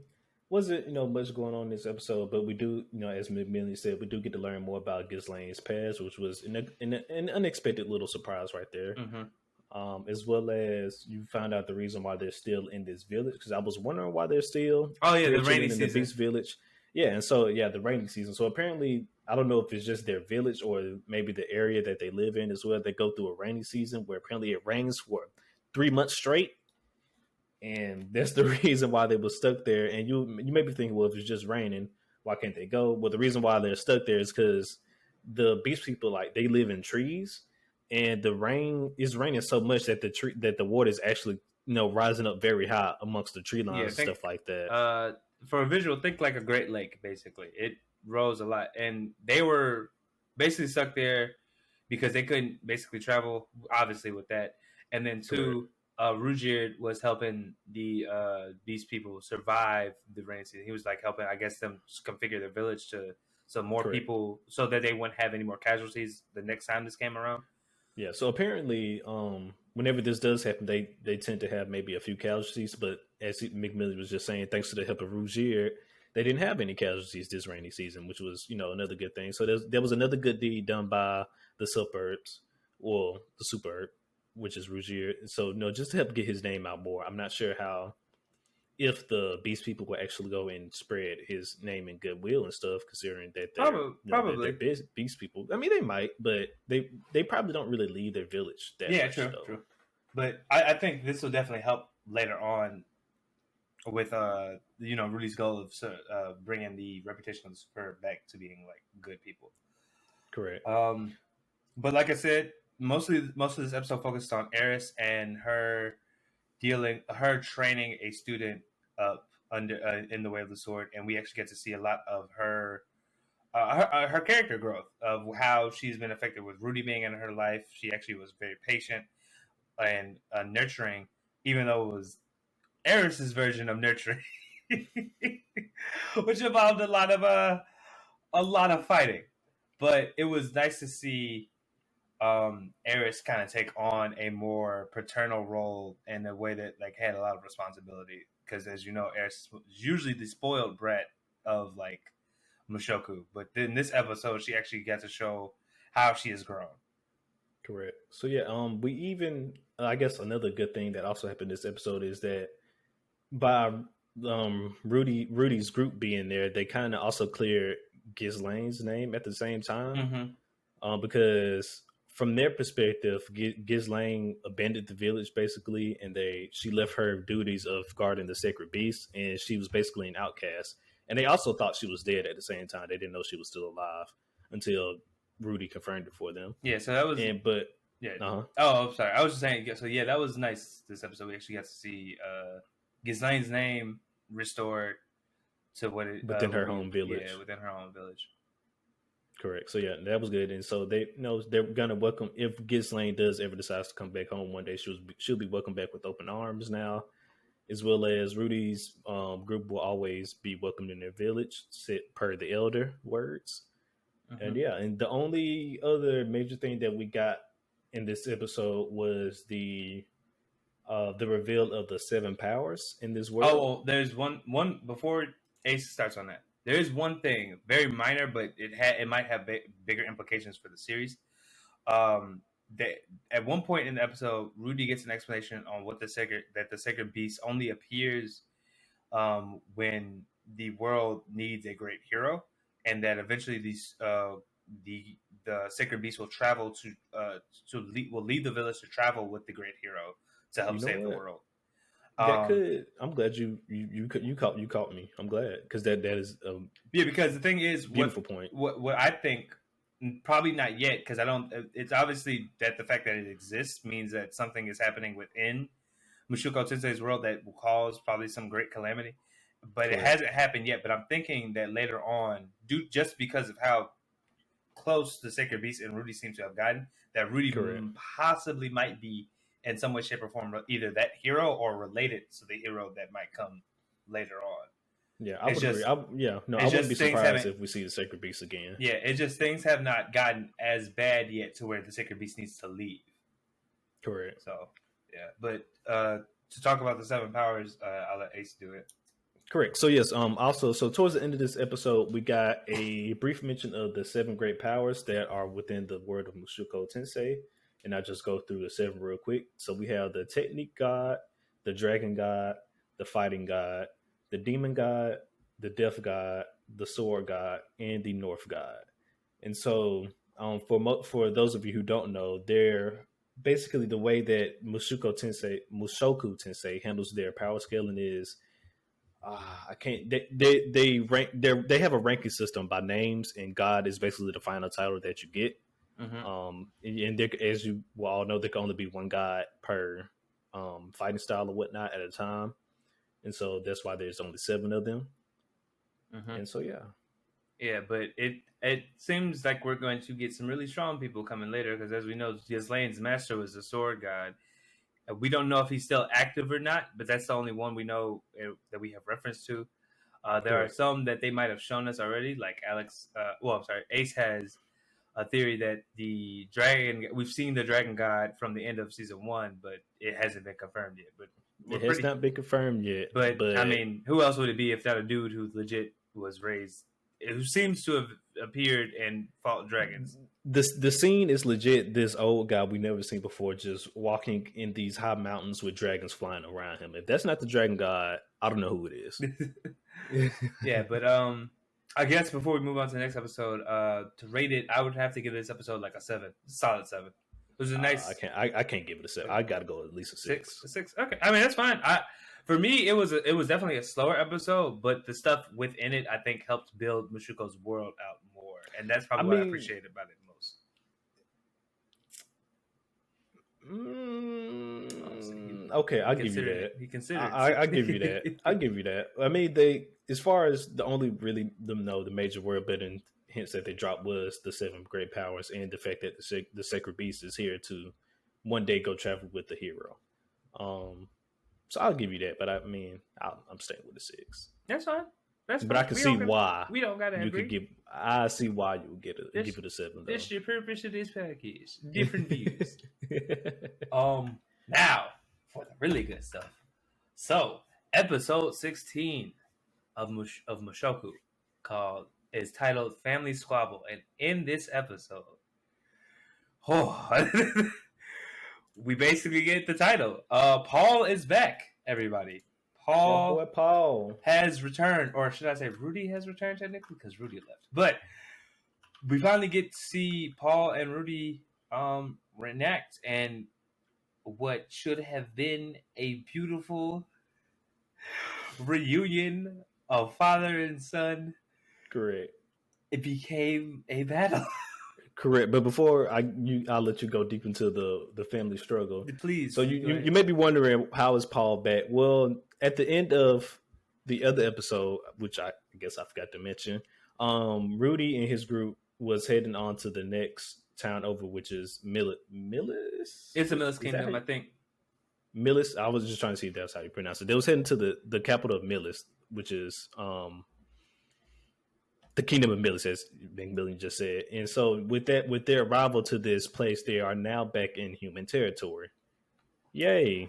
wasn't much going on in this episode, but we do as McMillian said, we do get to learn more about Ghislaine's past, which was an unexpected little surprise right there. Mm-hmm. As well as you found out the reason why they're still in this village, because I was wondering why they're still the rainy in season, the Beast Village. Yeah, and so the rainy season. So apparently, I don't know if it's just their village or maybe the area that they live in as well. They go through a rainy season where apparently it rains for 3 months straight, and that's the reason why they were stuck there. And you may be thinking, well, if it's just raining, why can't they go? Well, the reason why they're stuck there is because the Beast people, like, they live in trees, and the rain is raining so much that the water is actually rising up very high amongst the tree lines and stuff like that. For a visual, think like a Great Lake. Basically, it rose a lot, and they were basically stuck there because they couldn't basically travel. Obviously, with that, and then two, Rugier was helping the Beast people survive the rainy season. He was like helping, I guess, them configure their village to so more people, so that they wouldn't have any more casualties the next time this came around. Yeah, so apparently, whenever this does happen, they tend to have maybe a few casualties. But as McMillian was just saying, thanks to the help of Rougier, they didn't have any casualties this rainy season, which was another good thing. So there was another good deed done by the suburbs, or the superb, which is Rougier. So just to help get his name out more. I'm not sure if the Beast people will actually go and spread his name and goodwill and stuff, considering that they're Beast people. I mean, they might, but they probably don't really leave their village that much. True. But I think this will definitely help later on with Rudy's goal of bringing the reputation of the Superb back to being like good people. Correct. But like I said, most of this episode focused on Eris and her training a student up under in the way of the sword, and we actually get to see a lot of her character growth of how she's been affected with Rudy being in her life. She actually was very patient and nurturing, even though it was Eris's version of nurturing, which involved a lot of fighting. But it was nice to see Eris kind of take on a more paternal role in a way that like had a lot of responsibility. Because as you know, Eris was usually the spoiled brat of like Mushoku, but in this episode, she actually got to show how she has grown. Correct. So we even I guess another good thing that also happened this episode is that by Rudy's group being there, they kind of also cleared Ghislaine's name at the same time, because from their perspective, Ghislaine abandoned the village basically, and she left her duties of guarding the sacred beast, and she was basically an outcast. And they also thought she was dead at the same time. They didn't know she was still alive until Rudy confirmed it for them. Yeah, so that was. Uh-huh. Oh, I'm sorry. I was just saying. So that was nice. This episode, we actually got to see Ghislaine's name restored to what it within her home village. Yeah, within her home village. Correct. So that was good, and so they're gonna welcome, if Ghislaine does ever decide to come back home one day, she'll be welcomed back with open arms now, as well as Rudy's group will always be welcomed in their village, per the elder words. And and the only other major thing that we got in this episode was the reveal of the 7 powers in this world. Oh, well, there's one before Ace starts on that. There is one thing, very minor, but it might have bigger implications for the series. at one point in the episode, Rudy gets an explanation on what the sacred beast only appears when the world needs a great hero, and that eventually the sacred beast will travel will leave the village to travel with the great hero to help You know save the what? world. I'm glad you caught me. I'm glad because that is because the thing is, beautiful point. What I think, probably not yet, because I don't. It's obviously that the fact that it exists means that something is happening within Mushoku Tensei's world that will cause probably some great calamity, but Correct. It hasn't happened yet. But I'm thinking that later on, just because of how close the Sacred Beast and Rudy seem to have gotten, that Rudy possibly might be in some way, shape, or form either that hero or related to the hero that might come later on. Yeah, I would agree. I wouldn't be surprised if we see the Sacred Beast again. Yeah, it's just things have not gotten as bad yet to where the Sacred Beast needs to leave. Correct. So, yeah. But to talk about the 7 powers, I'll let Ace do it. Correct. So, yes, also, towards the end of this episode, we got a brief mention of the 7 great powers that are within the world of Mushoku Tensei. And I'll just go through the 7 real quick. So, we have the Technique God, the Dragon God, the Fighting God, the Demon God, the Death God, the Sword God, and the North God. And so, for those of you who don't know, they're basically the way that Mushoku Tensei handles their power scaling is I can't. They rank. They have a ranking system by names, and God is basically the final title that you get. Mm-hmm. And as you all know, there can only be one God per fighting style or whatnot at a time, and so that's why there's only 7 of them. Mm-hmm. And so yeah, but it seems like we're going to get some really strong people coming later because, as we know, Ghislaine's master was the sword god. We don't know if he's still active or not, but that's the only one we know that we have reference to. There are some that they might have shown us already, like Ace has a theory that the dragon, we've seen the dragon god from the end of season 1, but it hasn't been confirmed yet. But it has not been confirmed yet. But I mean, who else would it be if not a dude who legit was raised, who seems to have appeared and fought dragons? The scene is legit. This old guy we never seen before, just walking in these high mountains with dragons flying around him. If that's not the dragon god, I don't know who it is. Yeah, but I guess before we move on to the next episode, to rate it, I would have to give this episode like a 7, solid 7. It was a nice. I can't give it a 7. I got to go at least a 6. 6. Okay, I mean that's fine. For me, it was definitely a slower episode, but the stuff within it, I think, helped build Mushoku's world out more, and that's probably what I appreciated about it most. Okay, I'll give you that. He considered. I give you that. I give you that. I mean, they, as far as the only really the major world building hints that they dropped was the 7 great powers and the fact that the Sacred Beast is here to one day go travel with the hero. So I'll give you that, but I mean, I'm staying with a 6. That's fine. But I can see why we don't gotta agree. I see why you would give it a 7. Though. That's the purpose of this package. Different views. Now for the really good stuff. So episode 16 of Mushoku is titled Family Squabble, and in this episode, we basically get the title. Paul is back, everybody. Paul has returned, or should I say Rudy has returned technically because Rudy left. But we finally get to see Paul and Rudy reenact and what should have been a beautiful reunion of father and son. Correct. It became a battle. Correct, but before I'll let you go deep into the family struggle. Please. So you may be wondering, how is Paul back? Well, at the end of the other episode, which I guess I forgot to mention, Rudy and his group was heading on to the next town over, which is Millis. It's a Millis Kingdom, I think. Millis. I was just trying to see if that's how you pronounce it. They was heading to the capital of Millis, which is the kingdom of Millis, as McMillian just said. And so with their arrival to this place, they are now back in human territory. Yay.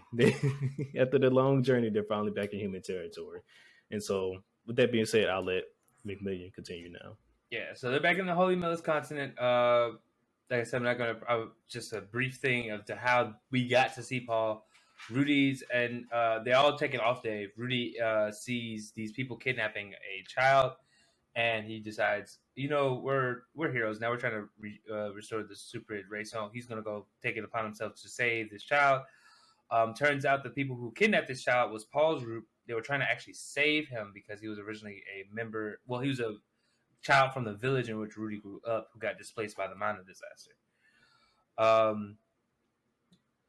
After the long journey, they're finally back in human territory. And so with that being said, I'll let McMillian continue now. Yeah, so they're back in the Holy Millis continent. like I said, I'm not gonna just a brief thing of to how we got to see Paul. Rudy's and they all take an off day. Rudy sees these people kidnapping a child, and he decides, we're heroes now. We're trying to restore the super race home. He's gonna go take it upon himself to save this child. Turns out the people who kidnapped this child was Paul's group. They were trying to actually save him because he was originally a member. Well, he was a child from the village in which Rudy grew up who got displaced by the mine disaster.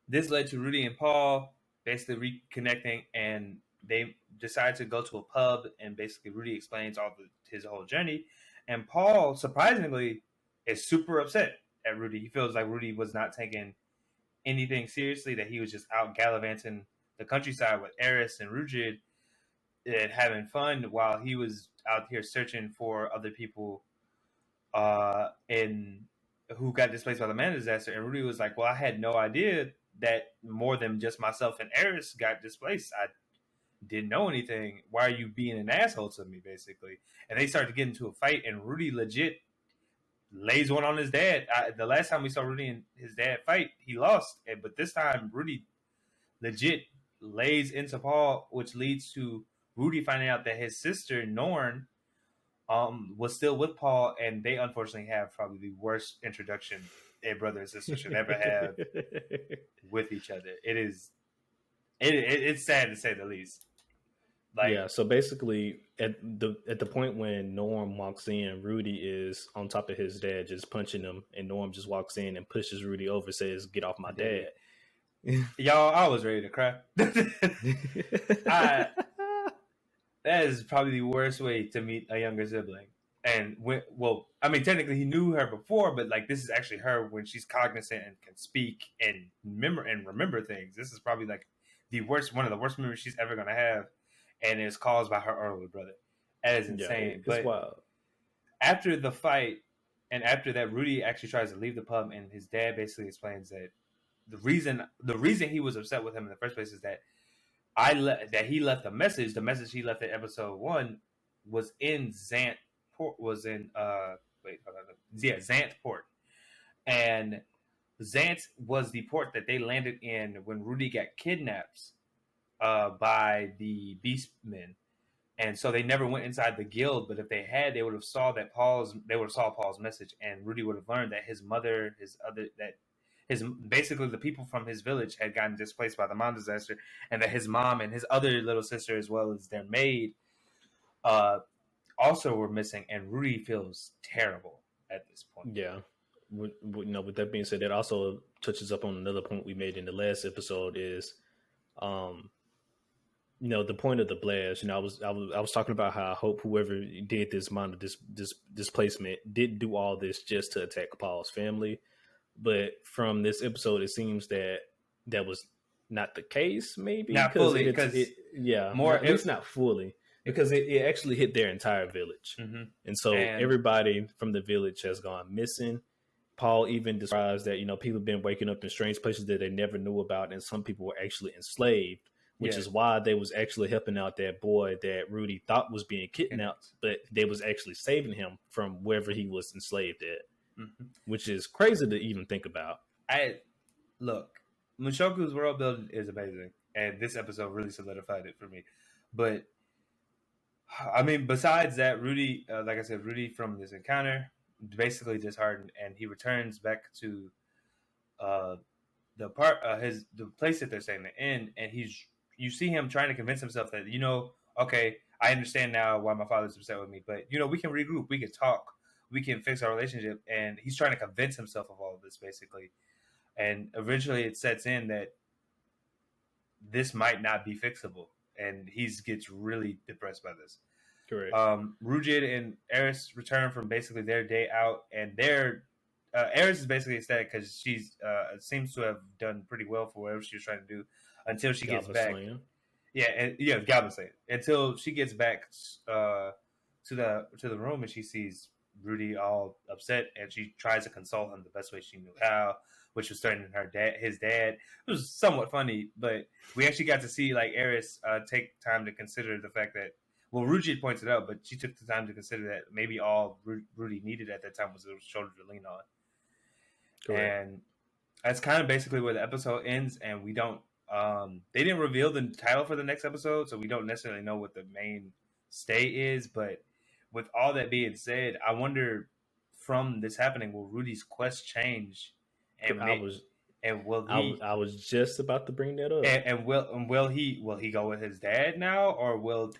This led to Rudy and Paul basically reconnecting, and they decide to go to a pub, and basically Rudy explains his whole journey, and Paul surprisingly is super upset at Rudy. He feels like Rudy was not taking anything seriously, that he was just out gallivanting the countryside with Eris and Rugid and having fun while he was out here searching for other people and who got displaced by the man disaster. And Rudy was like, well, I had no idea that more than just myself and Eris got displaced. I didn't know anything. Why are you being an asshole to me, basically? And they started to get into a fight, and Rudy legit lays one on his dad. The last time we saw Rudy and his dad fight, he lost. But this time, Rudy legit lays into Paul, which leads to Rudy finding out that his sister, Norn, was still with Paul, and they unfortunately have probably the worst introduction a brother and sister should ever have with each other. It's sad to say the least. Yeah, so basically at the point when Norm walks in, Rudy is on top of his dad just punching him, and Norm just walks in and pushes Rudy over, says, "Get off my dad." Y'all, I was ready to cry. That is probably the worst way to meet a younger sibling. And technically he knew her before, but like this is actually her when she's cognizant and can speak and remember things. This is probably like one of the worst memories she's ever gonna have, and it's caused by her older brother. That is insane. It's wild. After the fight, and after that, Rudy actually tries to leave the pub, and his dad basically explains that the reason he was upset with him in the first place is that that he left a message. The message he left in episode 1 was in Zant Port. Zant Port, and Zant was the port that they landed in when Rudy got kidnapped by the Beastmen, and so they never went inside the guild. But if they had, they would have saw Paul's message, and Rudy would have learned that his mother, basically the people from his village had gotten displaced by the mine disaster, and that his mom and his other little sister, as well as their maid, also were missing. And Rudy feels terrible at this point. Yeah. With that being said, that also touches up on another point we made in the last episode is, the point of the blast. I was talking about how I hope whoever did this amount of this displacement didn't do all this just to attack Paul's family. But from this episode, it seems that was not the case. Maybe not fully, at least not fully, because it actually hit their entire village, and so everybody from the village has gone missing. Paul even describes that people have been waking up in strange places that they never knew about, and some people were actually enslaved, which is why they was actually helping out that boy that Rudy thought was being kidnapped, but they was actually saving him from wherever he was enslaved at. Which is crazy to even think about. Look, Mushoku's world building is amazing, and this episode really solidified it for me. But besides that, Rudy, like I said, Rudy from this encounter basically disheartened, and he returns back to the place that they're staying in, and you see him trying to convince himself that okay, I understand now why my father's upset with me, but we can regroup, we can talk. We can fix our relationship. And he's trying to convince himself of all of this, basically. And eventually it sets in that this might not be fixable. And he gets really depressed by this. Correct. Rugid and Eris return from basically their day out. And Eris is basically ecstatic because she's seems to have done pretty well for whatever she was trying to do until she gets back. Goblin Slayer. Until she gets back to the room and she sees Rudy all upset, and she tries to console him the best way she knew how, which was threatening his dad. It was somewhat funny, but we actually got to see like Eris take time to consider the fact that, Rudy points it out, but she took the time to consider that maybe all Rudy needed at that time was a shoulder to lean on. Correct. And that's kind of basically where the episode ends. And we don't, they didn't reveal the title for the next episode, so we don't necessarily know what the main stay is. But with all that being said, I wonder from this happening, will Rudy's quest change? And I was and will he? I was just about to bring that up. And will he go with his dad now, or will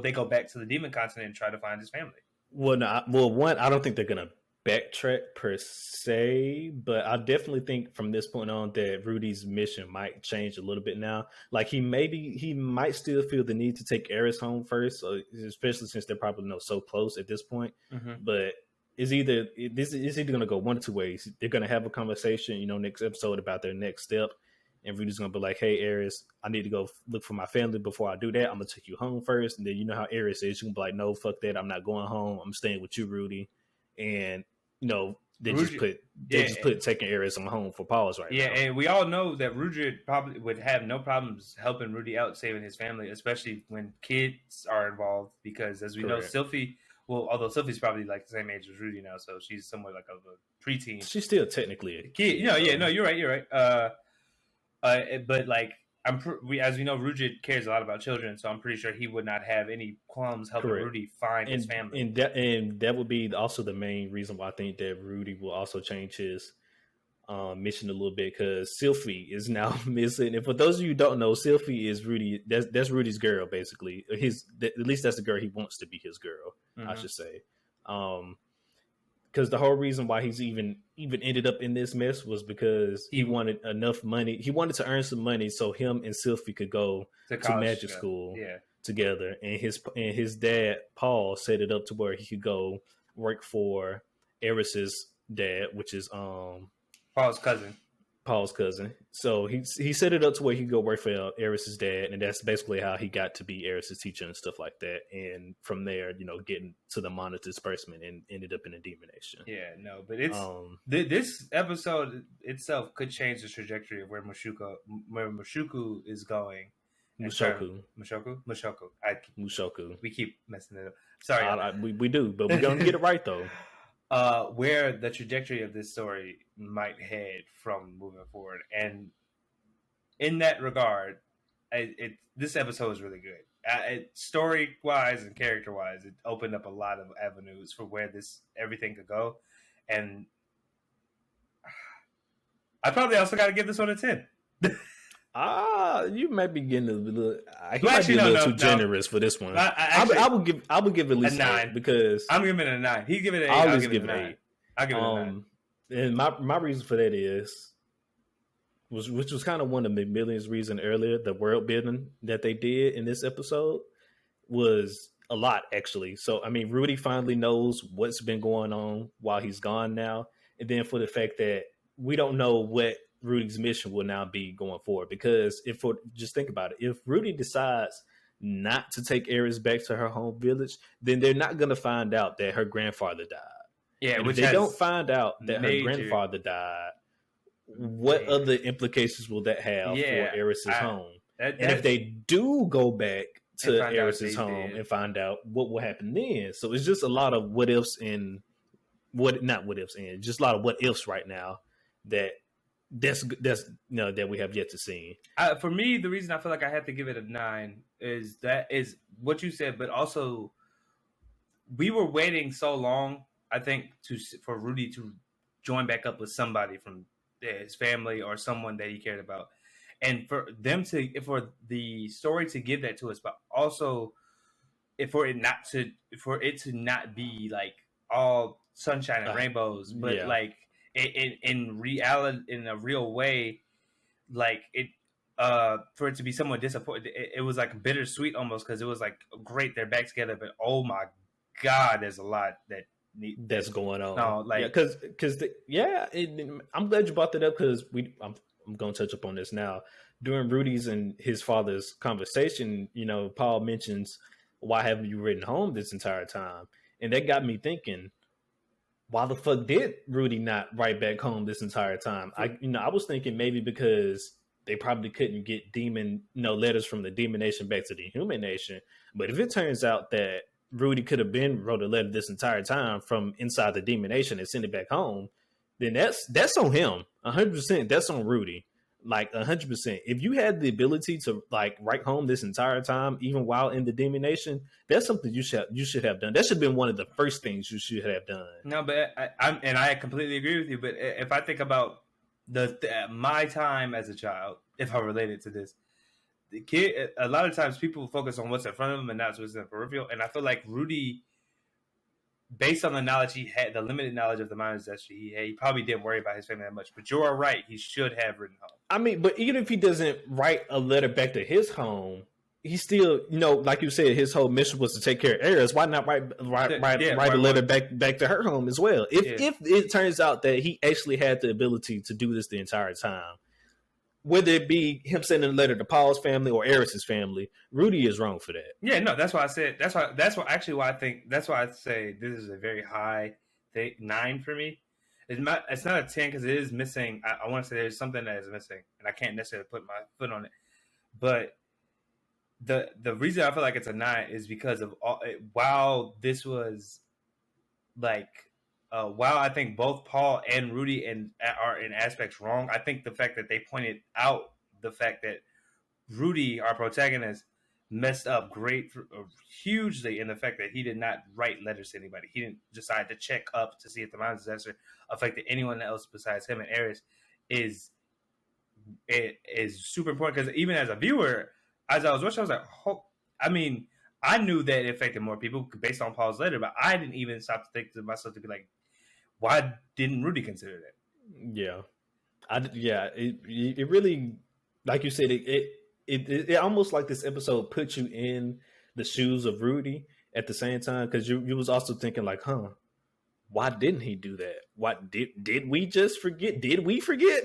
they go back to the demon continent and try to find his family? Well, no, one, I don't think they're gonna backtrack per se, but I definitely think from this point on that Rudy's mission might change a little bit now. Like he might still feel the need to take Eris home first, especially since they're probably so close at this point. Mm-hmm. But it's either going to go one or two ways. They're going to have a conversation, next episode about their next step, and Rudy's going to be like, "Hey, Eris, I need to go look for my family. Before I do that, I'm going to take you home first." And then you know how Eris is. You can be like, "No, fuck that. I'm not going home. I'm staying with you, Rudy." And they Rudy, just put taking Eris home for pause right now. Yeah, and we all know that Rudy probably would have no problems helping Rudy out, saving his family, especially when kids are involved. Because as we know, Sylphie. Well, although Sylphie's probably like the same age as Rudy now, so she's somewhat like of a preteen. She's still technically a kid. No, you're right. But like as we know, Rudy cares a lot about children, so I'm pretty sure he would not have any qualms helping Rudy find his family. And that would be also the main reason why I think that Rudy will also change his mission a little bit, because Sylphie is now missing. And for those of you who don't know, Sylphie is Rudy. That's Rudy's girl, basically. At least that's the girl he wants to be his girl. Mm-hmm. I should say, because the whole reason why he's even ended up in this mess was because he wanted enough money. He wanted to earn some money so him and Sylphie could go to magic school together. And his dad Paul set it up to where he could go work for Eris's dad, which is Paul's cousin. So he set it up to where he could go work for Eris's dad, and that's basically how he got to be Eris's teacher and stuff like that. And from there, getting to the mana disbursement and ended up in a demon nation. Yeah, no, but it's this episode itself could change the trajectory of where Mushoku is going. Mushoku. We keep messing it up. Sorry, we do, but we're gonna get it right though. Where the trajectory of this story might head from moving forward. And in that regard, this episode is really good. Story-wise and character-wise, it opened up a lot of avenues for where everything could go. And I probably also got to give this one a 10. You might be getting a little. He might be a little too generous for this one. I would give at least a 9 because I'm giving it a 9. He's giving it an 8. I'll give it an 8. I'll give it a 9. And my reason for that which was kind of one of McMillian's reason earlier. The world building that they did in this episode was a lot, actually. So I mean, Rudy finally knows what's been going on while he's gone now, and then for the fact that we don't know what Rudy's mission will now be going forward, because just think about it, if Rudy decides not to take Eris back to her home village, then they're not going to find out that her grandfather died. Yeah, if they don't find out that her grandfather died, what other implications will that have for Eris's home? And if they do go back to Eris's home and find out, what will happen then? So it's just a lot of what ifs and just a lot of what ifs right now that's that we have yet to see. For me, the reason I feel like I have to give it a 9 is what you said, but also we were waiting so long, I think, for Rudy to join back up with somebody from his family or someone that he cared about, and for the story to give that to us, but also for it to not be like all sunshine and rainbows, but like in reality, in a real way, like it for it to be somewhat disappointing. It was like bittersweet almost, because it was like, great, they're back together, but oh my god, there's a lot that's going on. No, like I'm glad you brought that up, because I'm going to touch upon this now. During Rudy's and his father's conversation, Paul mentions, "Why haven't you written home this entire time?" And that got me thinking, why the fuck did Rudy not write back home this entire time? I was thinking maybe because they probably couldn't get letters from the Demon Nation back to the Human Nation. But if it turns out that Rudy could have wrote a letter this entire time from inside the Demon Nation and sent it back home, then that's on him. 100%. That's on Rudy. Like 100%. If you had the ability to like write home this entire time, even while in the Demon Nation, that's something you should have done. That should have been one of the first things you should have done. No, but I completely agree with you. But if I think about my time as a child, if I relate it to this, the kid, a lot of times people focus on what's in front of them and not what's in the peripheral. And I feel like Rudy, based on the knowledge he had, the limited knowledge of the minds that he had, he probably didn't worry about his family that much. But you're right; he should have written home. I mean, but even if he doesn't write a letter back to his home, he still, like you said, his whole mission was to take care of Eris. Why not write a letter back to her home as well? If it turns out that he actually had the ability to do this the entire time, whether it be him sending a letter to Paul's family or Eris's family, Rudy is wrong for that. Yeah, no, that's why I said that's why I say this is a very high 9 for me. It's not a 10 because it is missing. I want to say there's something that is missing, and I can't necessarily put my foot on it. But the reason I feel like it's a 9 is because of while this was like while I think both Paul and Rudy are in aspects wrong, I think the fact that they pointed out the fact that Rudy, our protagonist, messed up hugely in the fact that he did not write letters to anybody. He didn't decide to check up to see if the mind disaster affected anyone else besides him and Eris is super important, because even as a viewer, as I was watching, I was like, I mean, I knew that it affected more people based on Paul's letter, but I didn't even stop to think to myself to be like, why didn't Rudy consider that? Yeah. It really, like you said, it almost like this episode puts you in the shoes of Rudy at the same time, because you was also thinking like, why didn't he do that? What did we just forget? Did we forget?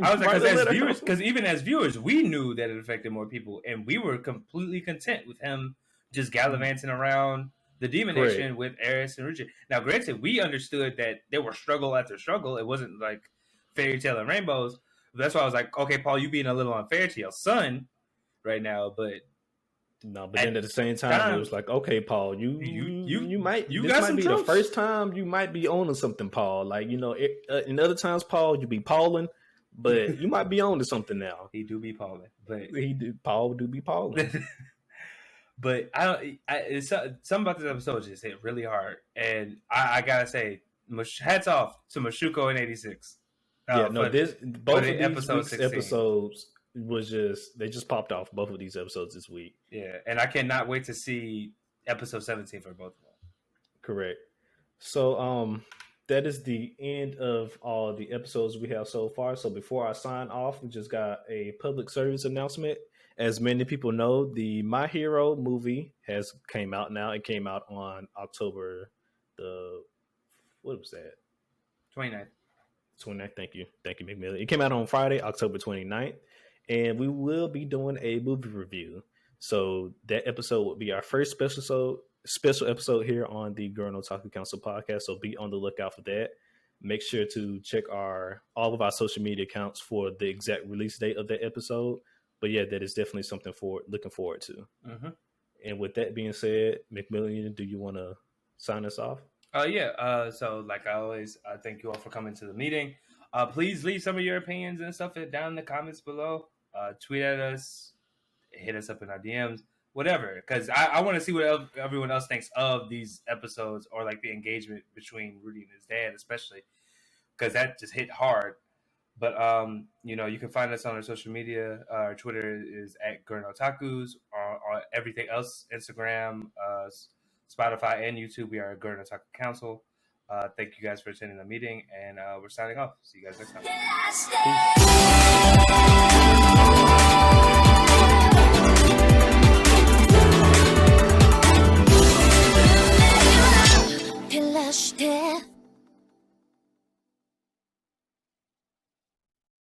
I was like, as viewers, because even as viewers, we knew that it affected more people, and we were completely content with him just gallivanting around the Demon Nation with Eris and Richard. Now, granted, we understood that there were struggle after struggle. It wasn't like fairy tale and rainbows. That's why I was like, okay, Paul, you being a little unfair to your son right now, but then at the same time, it was like, okay, Paul, this might be the first time you might be owning something, Paul. Like, in other times, Paul, you be Paulin', but you might be on to something now. He do be Paulin', but Paul do be Paulin'. But it's something about this episode just hit really hard, and I gotta say, hats off to Mushoku in '86. Both of these episodes was they just popped off, both of these episodes this week. Yeah, and I cannot wait to see episode 17 for both of them. Correct. So that is the end of all the episodes we have so far. So before I sign off, we just got a public service announcement. As many people know, the My Hero movie has came out now. It came out on October what was that? 29th. 29th. Thank you, McMillian. It came out on Friday, October 29th. And we will be doing a movie review. So that episode will be our first special episode here on the Gurren Otaku Council podcast. So be on the lookout for that. Make sure to check all of our social media accounts for the exact release date of that episode. But yeah, that is definitely something looking forward to. Mm-hmm. And with that being said, McMillian, do you want to sign us off? So like I always, I thank you all for coming to the meeting. Please leave some of your opinions and stuff down in the comments below. Tweet at us, hit us up in our DMs, whatever. Because I want to see what everyone else thinks of these episodes, or like the engagement between Rudy and his dad, especially, because that just hit hard. But you can find us on our social media. Our Twitter is at Gurren Otakus. On everything else, Instagram, Spotify, and YouTube, we are Gurren Otaku Council. Thank you guys for attending the meeting, and we're signing off. See you guys next time. Peace.